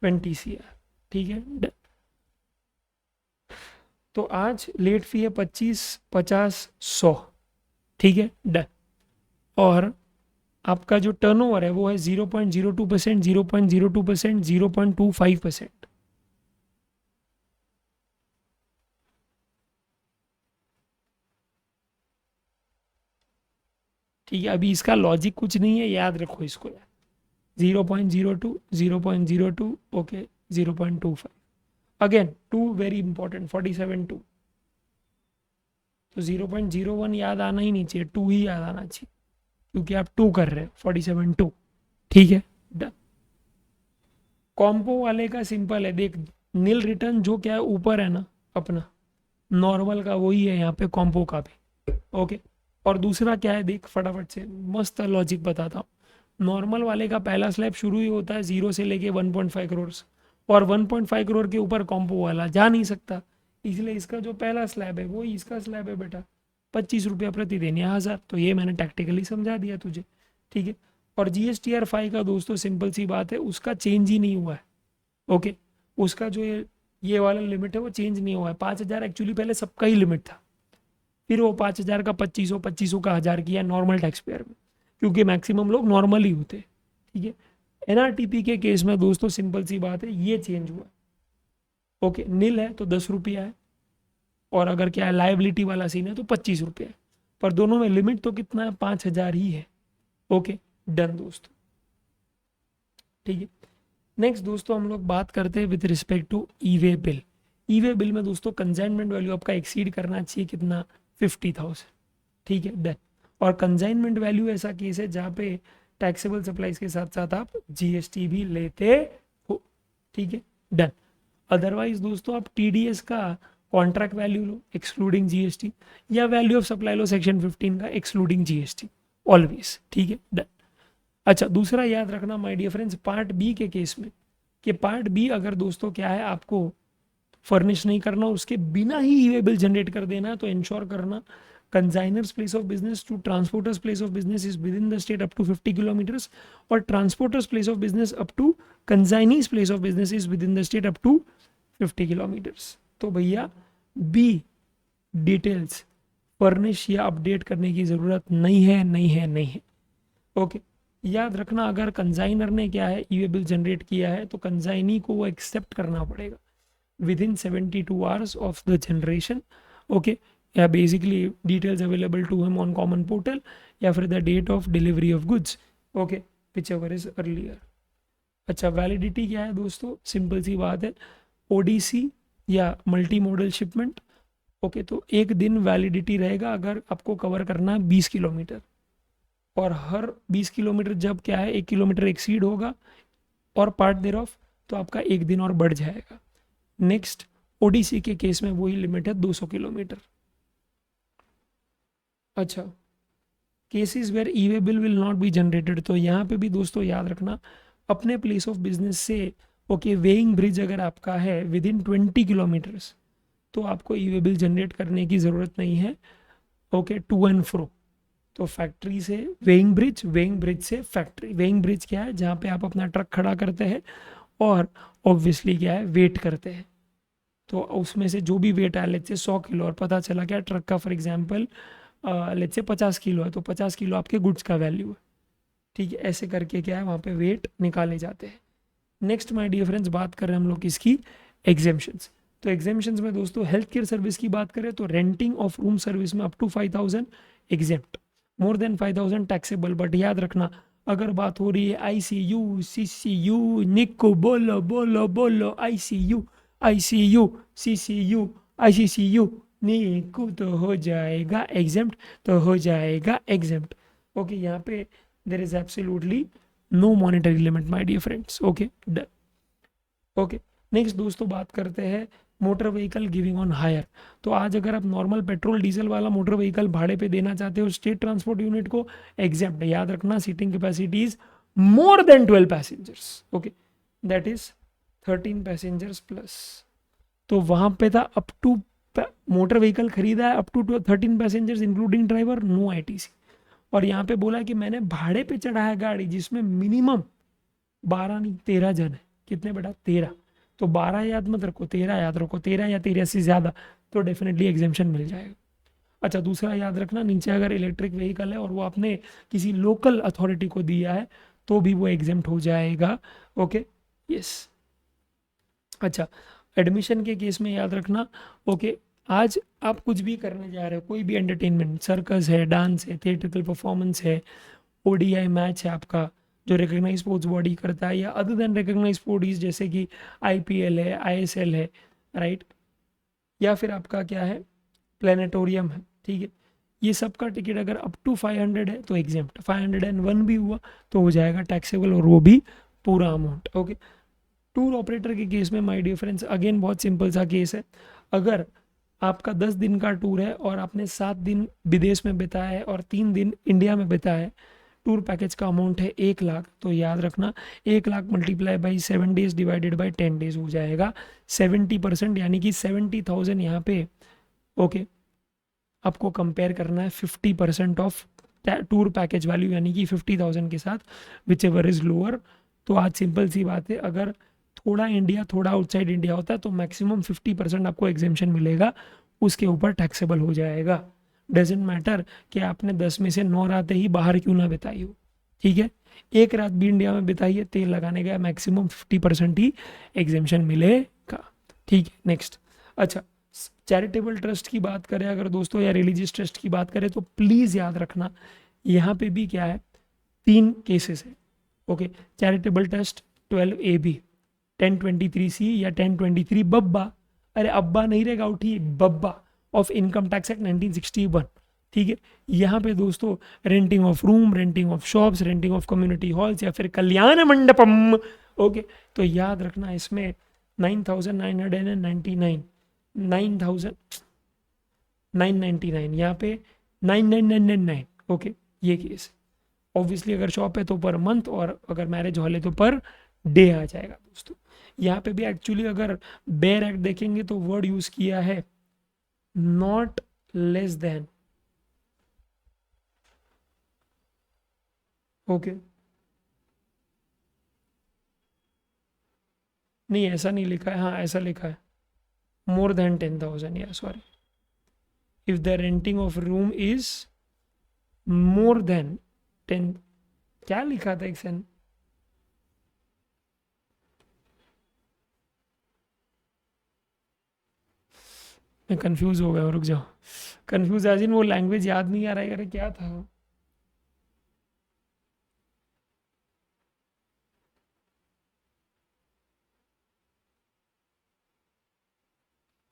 Speaker 1: 20 CR, ठीक है, डन। तो आज लेट फी है 25, 50, 100, ठीक है, डन। और आपका जो टर्नओवर है वो है 0.02%, 0.02%, 0.25%, ठीक है। अभी इसका लॉजिक कुछ नहीं है, याद रखो इसको यार, 0.02, 0.02, ओके, 0.25, अगेन 2 वेरी इंपॉर्टेंट, 47.2, तो 0.01 याद आना ही नहीं चाहिए, 2 ही याद आना चाहिए, क्योंकि आप 2 कर रहे हो, 47.2, ठीक है, डन। कॉम्पो वाले का सिंपल है, देख नील रिटर्न जो क्या है ऊपर है ना अपना नॉर्मल का, वही है यहाँ पे कॉम्पो का भी, ओके। और दूसरा क्या है देख फटाफट से मस्त लॉजिक बताता हूँ, नॉर्मल वाले का पहला स्लैब शुरू ही होता है 0 से लेके 1.5 करोड़ से, और 1.5 करोड़ के ऊपर कॉम्पो वाला जा नहीं सकता, इसलिए इसका जो पहला स्लैब है वही इसका स्लैब है बेटा, 25 रुपया प्रतिदिन या 1000, तो ये मैंने टैक्टिकली समझा दिया तुझे, ठीक है। और GSTR 5 का दोस्तों सिंपल सी बात है, उसका चेंज ही नहीं हुआ है, ओके, उसका जो ये वाला लिमिट है वो चेंज नहीं हुआ है, 5000 एक्चुअली पहले सबका ही लिमिट था, फिर वो 5000 का 2500, 2500 का 1000 किया नॉर्मल टैक्स पेयर में, क्योंकि मैक्सिमम लोग नॉर्मल ही होते, ठीक है। NRTP के केस में दोस्तों सिंपल सी बात है ये चेंज हुआ, ओके, नील है तो 10 रुपया है, और अगर क्या है लाइबिलिटी वाला सीन है तो 25 रुपया है, पर दोनों में लिमिट तो कितना है 5000 ही है, ओके, डन दोस्तों, ठीक है। नेक्स्ट दोस्तों हम लोग बात करते हैं with respect to e way bill. E way bill में दोस्तों कंसाइनमेंट वैल्यू आपका एक्सीड करना चाहिए कितना 50,000, ठीक है, डन। और कंसाइनमेंट वैल्यू ऐसा केस है जहाँ पे टैक्सेबल सप्लाईज के साथ साथ आप GST भी लेते हो, ठीक है, डन। अदरवाइज दोस्तों आप TDS का कॉन्ट्रैक्ट वैल्यू लो एक्सक्लूडिंग GST, या value of supply low section 15 का एक्सक्लूडिंग GST, ऑलवेज, ठीक है, डन। अच्छा दूसरा याद रखना my dear friends part B के केस में, कि पार्ट बी अगर दोस्तों क्या है आपको फर्निश नहीं करना, उसके बिना ही ई-वे बिल जनरेट कर देना है, तो इंश्योर करना consignor's place of business to transporter's place of business is within the state up to 50 kilometres, और transporter's place of business up to consignee's place of business is within the state up to 50 kilometres. तो भैया B details furnish या update करने की ज़रूरत नहीं है, नहीं है, नहीं है। ओके, याद रखना अगर कंजाइनर ने क्या है ई वे बिल जनरेट किया है तो कंजाइनी को वो एक्सेप्ट करना पड़ेगा within 72 hours of the generation. Okay, या basically details available to him on common portal या फिर the date of delivery of goods. Okay, which ever is earlier. अच्छा, वैलिडिटी क्या है दोस्तों, सिंपल सी बात है, ओडीसी या मल्टी मॉडल शिपमेंट। ओके, तो एक दिन वैलिडिटी रहेगा अगर आपको कवर करना है 20 किलोमीटर, और हर 20 किलोमीटर जब क्या है 1 किलोमीटर एक्सीड होगा और पार्ट देर ऑफ, तो आपका एक दिन और बढ़ जाएगा। नेक्स्ट, ओडीसी के केस में वही लिमिट है 200 किलोमीटर। अच्छा, cases where e way bill will not be generated, तो यहाँ पे भी दोस्तों याद रखना अपने प्लेस ऑफ बिजनेस से ओके वेइंग ब्रिज अगर आपका है विद इन 20 किलोमीटर्स तो आपको ई वे बिल जनरेट करने की ज़रूरत नहीं है। ओके, टू एंड फ्रो, तो फैक्ट्री से वेइंग ब्रिज, वेइंग ब्रिज से फैक्ट्री। वेइंग ब्रिज क्या है, जहाँ पे आप अपना ट्रक खड़ा करते हैं और ऑब्वियसली क्या है वेट करते हैं, तो उसमें से जो भी वेट आया लेट्स से 100 किलो और पता चला क्या ट्रक का for example let's say 50 kilo है, तो 50 किलो आपके गुड्स का वैल्यू है। ठीक है, ऐसे करके क्या है वहाँ पे वेट निकाले जाते हैं। नेक्स्ट माय डियर फ्रेंड्स, बात कर रहे हैं हम लोग इसकी एग्जेम्पशंस। तो एग्जेम्पशंस में दोस्तों हेल्थ केयर सर्विस की बात करें तो रेंटिंग ऑफ रूम सर्विस में up to 5000 exempt, more than 5000 taxable. But याद रखना अगर बात हो रही है आईसीयू, सीसीयू, निको, बोलो बोलो बोलो, आईसीयू, आईसीयू, सीसीयू, आईसीसीयू, निको, तो हो जाएगा एग्जेम्प्ट, तो हो जाएगा एग्जेम्प्ट। ओके, यहाँ पे there is absolutely no monetary limit my dear friends. Okay, done. Okay, next दोस्तों बात करते हैं motor vehicle giving on hire. तो आज अगर आप नॉर्मल पेट्रोल डीजल वाला मोटर व्हीकल भाड़े पे देना चाहते हो स्टेट ट्रांसपोर्ट यूनिट को, एग्जेप्ट है। याद रखना seating capacity is more than 12 passengers. Okay, that is 13 passengers plus. तो वहां पे था अप टू, मोटर व्हीकल खरीदा है up to 13 passengers including driver, no ITC. और यहाँ पे बोला कि मैंने भाड़े पे चढ़ा है गाड़ी जिसमें मिनिमम 12 नहीं 13 जन है। कितने बेटा, 13। तो 12 याद मत रखो, 13 याद रखो, 13 या 13 से ज़्यादा तो डेफिनेटली एग्जेम्पशन मिल जाएगा। अच्छा, दूसरा याद रखना नीचे अगर इलेक्ट्रिक व्हीकल है और वो आपने किसी लोकल अथॉरिटी को दिया है तो भी वो एग्जेम्प्ट हो जाएगा। Okay, yes. अच्छा, एडमिशन के केस में याद रखना ओके, आज आप कुछ भी करने जा रहे हो, कोई भी एंटरटेनमेंट, सर्कस है, डांस है, थिएट्रिकल परफॉर्मेंस है, ओडीआई मैच है आपका जो रिकग्नाइज स्पोर्ट्स बॉडी करता है, या अदर देन रिकग्नाइज बॉडीज जैसे कि आईपीएल है, आईएसएल है, राइट, या फिर आपका क्या है प्लानिटोरियम है। ठीक है, ये सब का टिकट अगर अप टू 500 है तो एग्जेम्प्ट, 501 भी हुआ तो हो जाएगा टैक्सेबल, और वो भी पूरा अमाउंट। ओके, टूर ऑपरेटर के केस में माय डियर फ्रेंड्स अगेन बहुत सिंपल सा केस है। अगर आपका 10 दिन का टूर है और आपने 7 दिन विदेश में बिताया है और 3 दिन इंडिया में बिताया है, टूर पैकेज का अमाउंट है 1 लाख। तो याद रखना 1 lakh multiply by 7 days divided by 10 days हो जाएगा 70%, यानी कि 70,000 यहाँ पे। ओके, आपको कंपेयर करना है 50% ऑफ टूर पैकेज वैल्यू, यानी कि 50,000 के साथ विच एवर इज लोअर। तो आज सिंपल सी बात है, अगर थोड़ा इंडिया थोड़ा आउटसाइड इंडिया होता है तो मैक्सिमम 50% आपको एग्जेम्पशन मिलेगा, उसके ऊपर टैक्सेबल हो जाएगा। डजेंट मैटर कि आपने 10 में से 9 रातें ही बाहर क्यों ना बिताई हो। ठीक है, एक रात भी इंडिया में बिताइए, तेल लगाने का मैक्सिमम 50% ही एग्जेम्पशन मिलेगा। ठीक है, नेक्स्ट। अच्छा, चैरिटेबल ट्रस्ट की बात करें अगर दोस्तों, या रिलीजियस ट्रस्ट की बात करें तो प्लीज़ याद रखना यहाँ पे भी क्या है 3 केसेस है। Okay, charitable trust 12AB, 1023C या 1023 बब्बा, अरे अब्बा नहीं रहेगा, उठी बब्बा ऑफ इनकम टैक्स एक्ट 1961। ठीक है, यहाँ पे दोस्तों renting of room, renting of shops, renting of community halls या फिर कल्याण मंडपम। ओके, तो याद रखना इसमें 9,999, 9,999 यहाँ पे 9999। ओके, ये केस ऑब्वियसली अगर शॉप है तो पर मंथ, और अगर मैरिज हॉल है तो पर डे आ जाएगा दोस्तों। यहाँ पे भी एक्चुअली अगर बेयर एक्ट देखेंगे तो वर्ड यूज किया है नॉट लेस देन। ओके, नहीं ऐसा नहीं लिखा है, हाँ ऐसा लिखा है, more than 10,000, yeah, sorry. If the renting of room is more than 10, क्या लिखा था एक सेकंड, मैं कंफ्यूज हो गया, रुक जाओ, कंफ्यूज एज इन वो लैंग्वेज याद नहीं आ रहा है, अरे क्या था।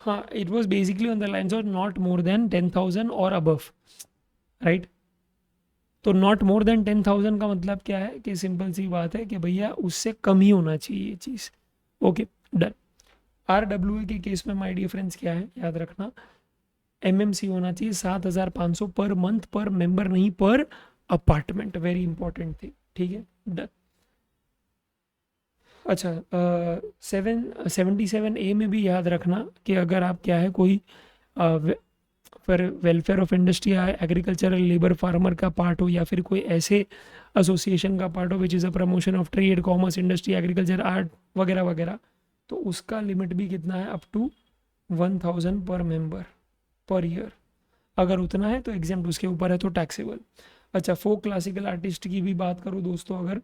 Speaker 1: हाँ, it was basically on the lines of not more than 10,000 और अबव, राइट। तो नॉट मोर देन 10,000 का मतलब क्या है कि सिंपल सी बात है कि भैया उससे कम ही होना चाहिए ये चीज़। Okay, done. RWA के केस में माय डियर फ्रेंड्स क्या है, याद रखना, MMC होना चाहिए 7,500 पर मंथ पर मेंबर, नहीं पर अपार्टमेंट, वेरी इंपॉर्टेंट थी, ठीक है, डन। अच्छा, 77A में भी याद रखना कि अगर आप क्या है कोई फिर वेलफेयर ऑफ इंडस्ट्री या एग्रीकल्चरल लेबर फार्मर का पार्ट हो, या फिर कोई ऐसे एसोसिएशन का पार्ट हो which is a promotion of trade, commerce, industry, agriculture, art वगैरह वगैरह, तो उसका लिमिट भी कितना है, अप टू 1,000 पर मेंबर पर ईयर। अगर उतना है तो एग्जाम्प्ट, उसके ऊपर है तो टैक्सेबल। अच्छा, फोक क्लासिकल आर्टिस्ट की भी बात करूँ दोस्तों अगर,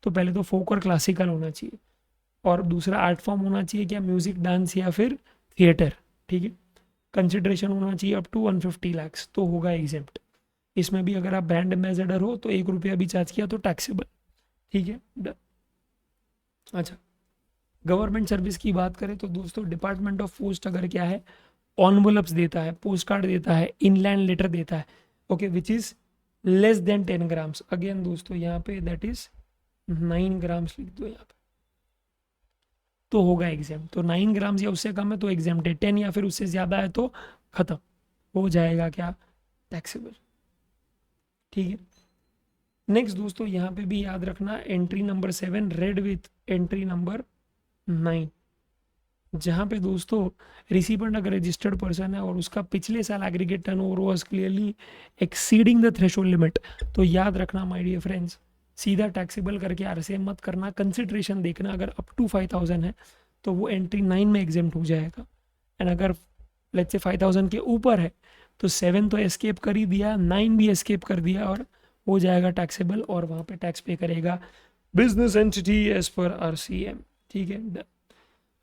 Speaker 1: तो पहले तो फोक और क्लासिकल होना चाहिए, और दूसरा आर्ट फॉर्म होना चाहिए क्या, म्यूजिक, डांस या फिर थिएटर, ठीक है। कंसिडरेशन होना चाहिए अप टू 150 lakhs, तो होगा एग्जेम्प्ट। इसमें भी अगर आप ब्रांड एम्बेसडर हो तो 1 रुपया भी चार्ज किया तो टैक्सेबल, ठीक है, डन। अच्छा, गवर्नमेंट सर्विस की बात करें तो दोस्तों डिपार्टमेंट ऑफ पोस्ट अगर क्या है, ऑनवलप्स देता है, पोस्ट कार्ड देता है, इनलैंड लेटर देता है, okay, which is less then 10 grams, again दोस्तों यहाँ पे दैट इज 9 ग्राम्स लिख दो यहाँ पे, तो होगा एग्जाम। तो 9 ग्राम्स या उससे कम है तो एग्जाम है, 10 या फिर उससे ज़्यादा है तो ख़त्म हो जाएगा क्या, टैक्सेबल, ठीक है। नेक्स्ट दोस्तों यहाँ पे भी याद रखना, entry number 7 red with entry number 9, जहाँ पे दोस्तों रिसिपेंट अगर रजिस्टर्ड पर्सन है और उसका पिछले साल aggregate turnover was clearly exceeding the threshold limit, तो याद रखना माय डियर फ्रेंड्स, सीधा टैक्सेबल करके RCM मत करना, कंसिडरेशन देखना, अगर अप टू 5,000 है तो वो एंट्री 9 में एग्जाम्प्ट हो जाएगा, एंड अगर लेट्स से 5,000 के ऊपर है तो 7 तो एस्केप कर ही दिया, 9 भी एस्केप कर दिया और हो जाएगा टैक्सेबल, और वहाँ पे टैक्स पे करेगा business entity as per RCM, ठीक है।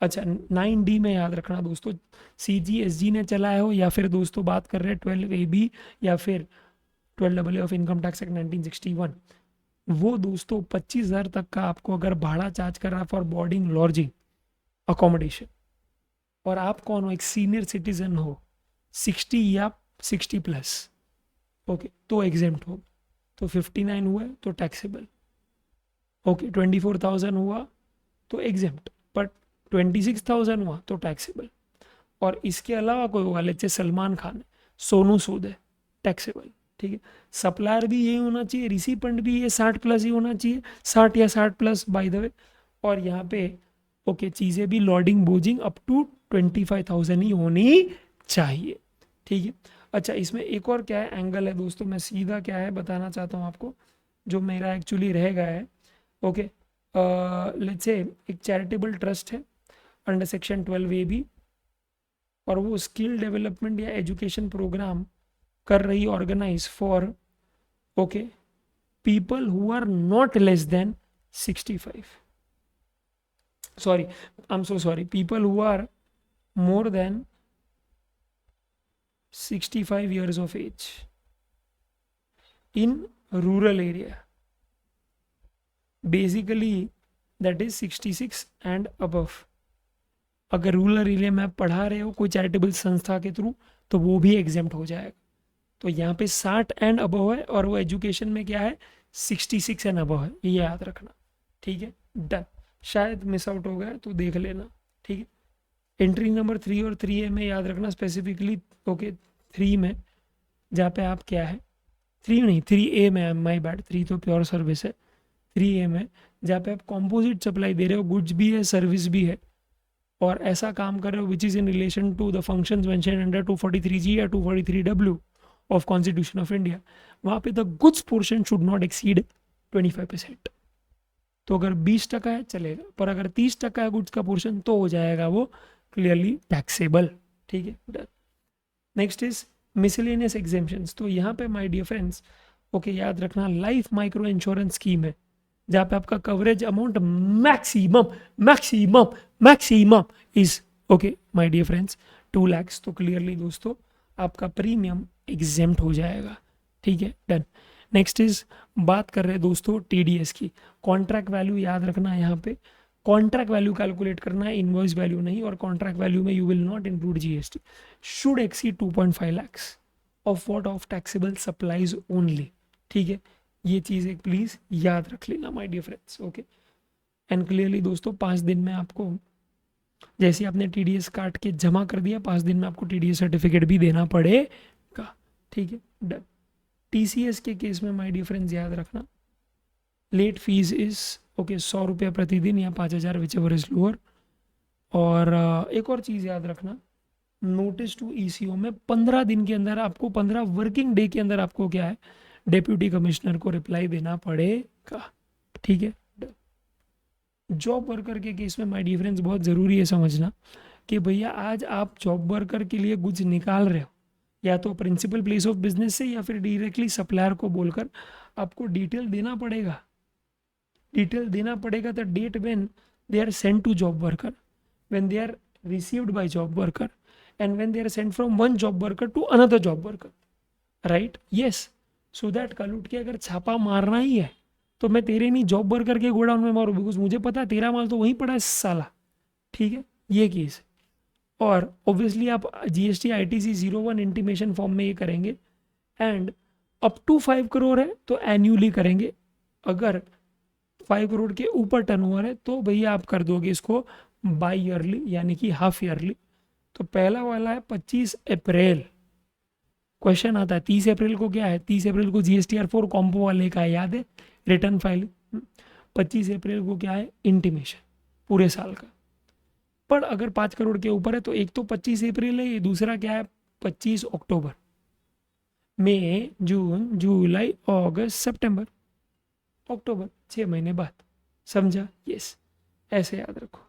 Speaker 1: अच्छा, 9D में याद रखना दोस्तों, CGSG ने चलाया हो या फिर दोस्तों बात कर रहे हैं 12AB या फिर 12AA of income tax act 1961, वो दोस्तों 25,000 तक का आपको अगर भाड़ा चार्ज कर रहा है फॉर बोर्डिंग, लॉजिंग, अकोमोडेशन, और आप कौन हो, एक सीनियर सिटीजन हो, 60 या 60+, ओके, तो एग्जेम्प्ट हो, तो 59 हुआ तो टैक्सेबल, ओके, 24,000 हुआ तो एग्जेम्प्ट, बट 26,000 हुआ तो टैक्सेबल, और इसके अलावा कोई होगा, लेट्स से सलमान खान है, सोनू सूद है, टैक्सेबल, ठीक है। सप्लायर भी यही होना चाहिए, रिसिपेंट भी ये 60+ ही होना चाहिए, 60 या 60+ बाय द वे, और यहाँ पे ओके चीज़ें भी लॉडिंग बोजिंग अप टू 25,000 ही होनी चाहिए, ठीक है। अच्छा, इसमें एक और क्या है एंगल है दोस्तों, मैं सीधा क्या है बताना चाहता हूँ आपको, जो मेरा एक्चुअली रह गया है, ओके, लेट्स से एक चैरिटेबल ट्रस्ट है अंडर सेक्शन 12AB, और वो स्किल डेवलपमेंट या एजुकेशन प्रोग्राम कर रही organise for okay people who are not less than 65, sorry, I am so sorry, people who are more than 65 years of age in rural area, basically that is 66 and above। अगर rural area में आप पढ़ा रहे हो कोई charitable संस्था के through तो वो भी एग्जाम्प्ट हो जाएगा, तो यहाँ पे 60 एंड अबव है, और वो एजुकेशन में क्या है 66 एंड अबव है, ये याद रखना, ठीक है, डन। शायद मिस आउट हो गया तो देख लेना, ठीक है। एंट्री नंबर 3 और 3A में याद रखना स्पेसिफिकली, ओके 3 में जहाँ पे आप क्या है, 3 नहीं 3A में, माई बैड, 3 तो प्योर सर्विस है, 3A में जहाँ पे आप कॉम्पोजिट सप्लाई दे रहे हो, गुड्स भी है सर्विस भी है, और ऐसा काम कर रहे हो which is in relation to the functions mention under 243G या 243W of constitution of India, वहाँ पे the goods portion should not exceed 25%। तो अगर 20% है चलेगा, पर अगर 30% है गुड्स का पोर्शन तो हो जाएगा वो क्लियरली टैक्सेबल, ठीक है। Next is miscellaneous exemptions. तो यहाँ पे माय डियर फ्रेंड्स ओके याद रखना लाइफ माइक्रो इंश्योरेंस स्कीम है जहाँ पे आपका coverage amount maximum maximum maximum is okay my dear friends 2 lakh. तो क्लियरली दोस्तों आपका प्रीमियम एग्जेम्प्ट हो जाएगा, ठीक है, डन। नेक्स्ट इज बात कर रहे हैं दोस्तों टीडीएस की। कॉन्ट्रैक्ट वैल्यू याद रखना, यहाँ पे कॉन्ट्रैक्ट वैल्यू कैलकुलेट करना है, इनवॉइस वैल्यू नहीं। और कॉन्ट्रैक्ट वैल्यू में you will not include GST, should exceed 2.5 lakhs of what of taxable supplies only, ठीक है। ये चीज़ एक प्लीज याद रख लेना my dear friends, okay. And clearly दोस्तों 5 दिन में आपको, जैसे आपने टीडीएस काट के जमा कर दिया, 5 दिन में आपको टीडीएस सर्टिफिकेट भी देना पड़ेगा, ठीक है, डन। टीसीएस के केस में माय डियर फ्रेंड्स याद रखना लेट फीस इज ओके 100 रुपये प्रतिदिन या 5,000 विच एवर इज लोअर। और एक और चीज़ याद रखना, नोटिस टू ईसीओ में 15 दिन के अंदर आपको, 15 वर्किंग डे के अंदर आपको क्या है, डेप्यूटी कमिश्नर को रिप्लाई देना पड़ेगा, ठीक है। जॉब वर्कर के केस में माय डियर फ्रेंड्स बहुत ज़रूरी है समझना कि भैया आज आप जॉब वर्कर के लिए कुछ निकाल रहे हो, या तो प्रिंसिपल प्लेस ऑफ बिजनेस से या फिर डायरेक्टली सप्लायर को बोलकर आपको डिटेल देना पड़ेगा। डिटेल देना पड़ेगा the date when they are sent to job worker, when they are received by job worker, and when they are sent from one job worker to another job worker, right, yes. So that कल उठ के अगर छापा मारना ही है तो मैं तेरे नहीं जॉब वर्कर के गोडाउन में मारूँ, बिकॉज मुझे पता है तेरा माल तो वहीं पड़ा है साला, ठीक है, ये केस। और ऑब्वियसली आप जीएसटी आईटीसी 01 इंटीमेशन फॉर्म में ये करेंगे, एंड अप टू 5 करोड़ है तो एन्यूअली करेंगे, अगर 5 करोड़ के ऊपर टर्नओवर है तो भैया आप कर दोगे इसको बाई ईयरली यानी कि हाफ ईयरली। तो पहला वाला है 25 अप्रैल, क्वेश्चन आता है 30 अप्रैल को क्या है, 30 अप्रैल को GSTR 4 कॉम्पो वाले का है, याद है, रिटर्न फाइल। 25 अप्रैल को क्या है, इंटीमेशन पूरे साल का। पर अगर 5 करोड़ के ऊपर है तो एक तो 25 अप्रैल है, ये दूसरा क्या है 25 अक्टूबर, मई जून जुलाई अगस्त सितंबर अक्टूबर, 6 महीने बाद, समझा, यस, ऐसे याद रखो।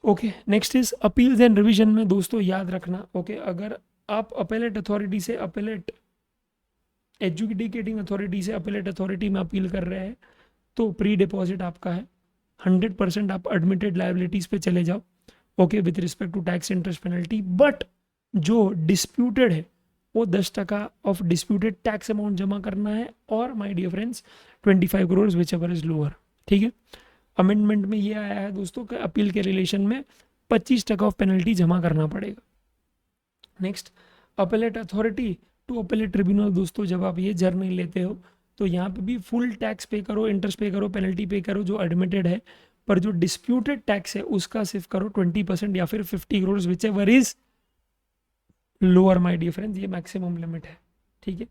Speaker 1: Okay next is appeals and revision में दोस्तों याद रखना, ओके अगर आप अपेलेट अथॉरिटी से, अपेलेट एजुकेटिंग अथॉरिटी से अपेलेट अथॉरिटी में अपील कर रहे हैं तो प्री डिपॉजिट आपका है 100%, आप एडमिटेड लाइबिलिटीज पे चले जाओ, okay, with respect to tax interest penalty. But जो डिस्प्यूटेड है वो 10% ऑफ डिस्प्यूटेड टैक्स अमाउंट जमा करना है, और my dear friends 25 crore which ever is lower, ठीक है। अमेंडमेंट में ये आया है दोस्तों कि अपील के रिलेशन में 25% ऑफ पेनल्टी जमा करना पड़ेगा। Next appellate authority to appellate tribunal, दोस्तों जब आप ये जर्नी लेते हो तो यहाँ पे भी फुल टैक्स पे करो, इंटरेस्ट पे करो, पेनल्टी पे करो जो एडमिटेड है, पर जो डिस्प्यूटेड टैक्स है उसका सिर्फ करो 20% या फिर 50 crore which ever is lower my dear friends, ये मैक्सिमम लिमिट है, ठीक है,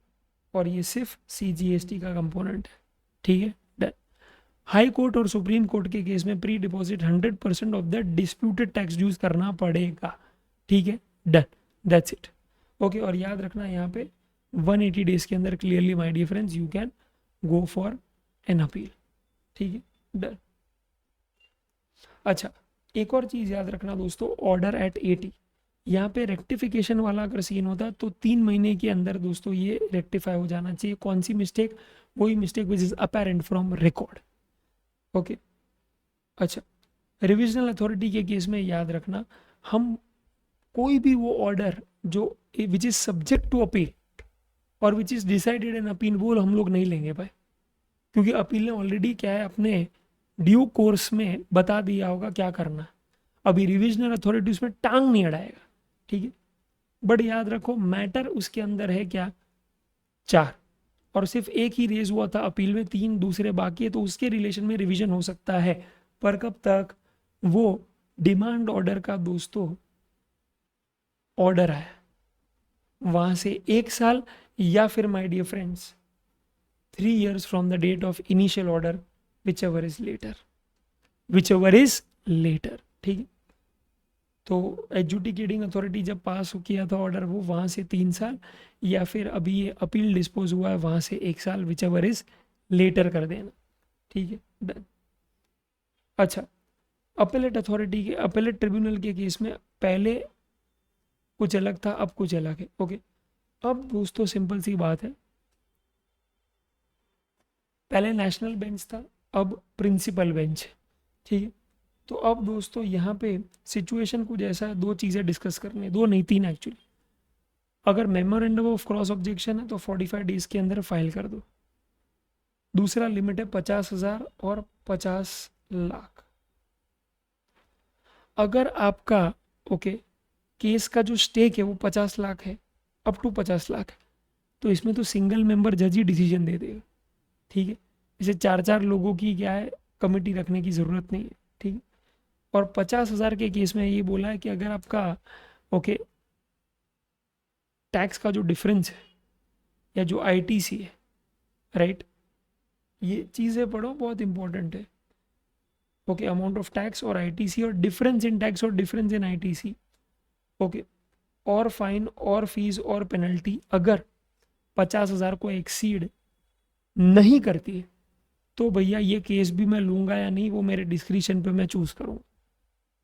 Speaker 1: और ये सिर्फ CGST का कंपोनेंट है, ठीक है, डन। हाई कोर्ट और सुप्रीम कोर्ट के केस में pre deposit 100% of the disputed tax dues करना पड़ेगा, ठीक है, डन, दैट्स इट, ओके। और याद रखना यहाँ पे 180 डेज के अंदर clearly my dear friends you can go for an appeal, ठीक है, डन। अच्छा एक और चीज़ याद रखना दोस्तों, ऑर्डर एट 80, यहाँ पे रेक्टिफिकेशन वाला अगर सीन होता है तो 3 महीने के अंदर दोस्तों ये रेक्टिफाई हो जाना चाहिए। कौन सी मिस्टेक, वही mistake which is apparent from record, okay. अच्छा रिविजनल अथॉरिटी के केस में याद रखना, हम कोई भी वो ऑर्डर जो which is subject to appeal और which is decided in appeal वो हम लोग नहीं लेंगे भाई, क्योंकि अपील ने ऑलरेडी क्या है अपने ड्यू कोर्स में बता दिया होगा क्या करना है, अभी रिविजनल अथॉरिटी उसमें टांग नहीं अड़ाएगा, ठीक है। बट याद रखो मैटर उसके अंदर है क्या 4, और सिर्फ एक ही रेज हुआ था अपील में, 3 दूसरे बाकी है, तो उसके रिलेशन में रिवीजन हो सकता है, पर कब तक, वो डिमांड ऑर्डर का दोस्तों ऑर्डर आया वहां से 1 साल या फिर my dear friends 3 years from the date of initial order which ever is later, ठीक है। तो एजुकेटिंग अथॉरिटी जब पास किया था ऑर्डर वो वहाँ से 3 साल, या फिर अभी ये अपील डिस्पोज हुआ है वहाँ से 1 साल, विच एवर इज लेटर कर देना, ठीक है, डन। अच्छा, अपेलेट अथॉरिटी के अपेलेट ट्रिब्यूनल के केस में पहले कुछ अलग था, अब कुछ अलग है। ओके, अब दोस्तों सिंपल सी बात है, पहले नेशनल बेंच था, अब प्रिंसिपल बेंच है, ठीक है। तो अब दोस्तों यहाँ पे सिचुएशन कुछ ऐसा है, दो चीज़ें डिस्कस करनी है, दो नहीं तीन एक्चुअली। अगर मेमोरेंडम ऑफ क्रॉस ऑब्जेक्शन है तो 45 डेज के अंदर फाइल कर दो। दूसरा लिमिट है 50,000 और 50 लाख। अगर आपका ओके केस का जो स्टेक है वो 50 लाख है, अप टू 50 लाख है, तो इसमें तो सिंगल मेंबर जज ही डिसीजन दे देगा, ठीक है। इसे चार चार लोगों की क्या है कमेटी रखने की ज़रूरत नहीं है, ठीक है। और 50,000 के केस में ये बोला है कि अगर आपका ओके टैक्स का जो डिफरेंस है या जो आईटीसी है, राइट, ये चीज़ें पढ़ो, बहुत इंपॉर्टेंट है। ओके, अमाउंट ऑफ टैक्स और आईटीसी और डिफरेंस इन टैक्स और डिफरेंस इन आईटीसी, ओके, और फाइन और फीस और पेनल्टी अगर 50,000 को एक्सीड नहीं करती है तो भैया ये केस भी मैं लूंगा या नहीं वो मेरे डिस्क्रिप्शन पे मैं चूज करूँगा।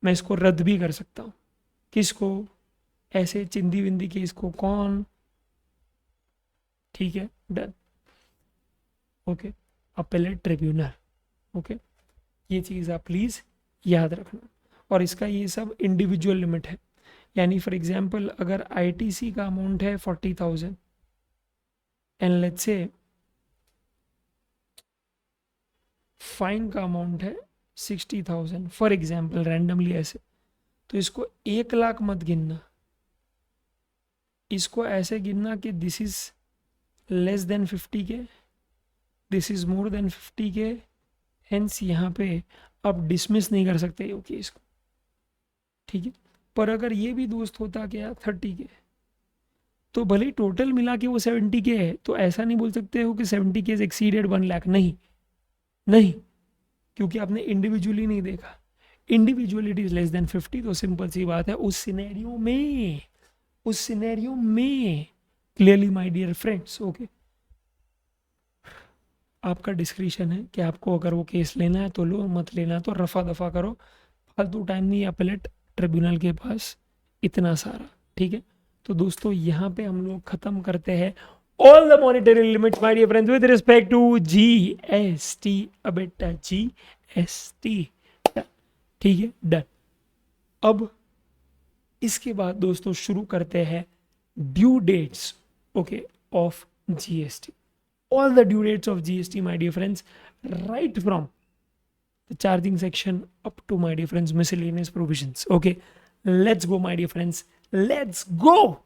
Speaker 1: मैं इसको रद्द भी कर सकता हूँ। किसको? ऐसे चिंदी विंदी केस को। कौन? ठीक है, done. Okay, appellate tribunal. Okay, ये चीज़ आप प्लीज़ याद रखना। और इसका ये सब इंडिविजुअल लिमिट है, यानी फॉर एग्जांपल अगर आईटीसी का अमाउंट है 40,000 एंड लेट्स से फाइन का अमाउंट है 60,000 फॉर एग्जांपल, रैंडमली ऐसे, तो इसको 1 लाख मत गिनना, इसको ऐसे गिनना कि this is less then 50K, this is more then 50K, hence यहाँ पे आप डिसमिस नहीं कर सकते ये केस को, ठीक है। पर अगर ये भी दोस्त होता क्या 30K, तो भले ही टोटल मिला के वो 70K है, तो ऐसा नहीं बोल सकते हो कि 70K इज एक्सीडेड 1 लाख, नहीं नहीं, क्योंकि आपने इंडिविजुअली नहीं देखा। Individually it is less than 50, तो सिंपल सी बात है उस सिनेरियो में clearly my dear friends, okay, आपका डिस्क्रिप्शन है कि आपको अगर वो केस लेना है तो लो, मत लेना है तो रफा दफा करो, फालतू टाइम नहीं अपेलेट ट्रिब्यूनल के पास इतना सारा, ठीक है। तो दोस्तों यहाँ पे हम लोग खत्म करते हैं all the monetary limits my dear friends with respect to GST, बेटा GST, ठीक है, डन। अब इसके बाद दोस्तों शुरू करते हैं due dates, okay, of GST। all the due dates of GST my dear friends, right from the charging section up to my dear friends miscellaneous provisions, okay, let's go my dear friends, let's go।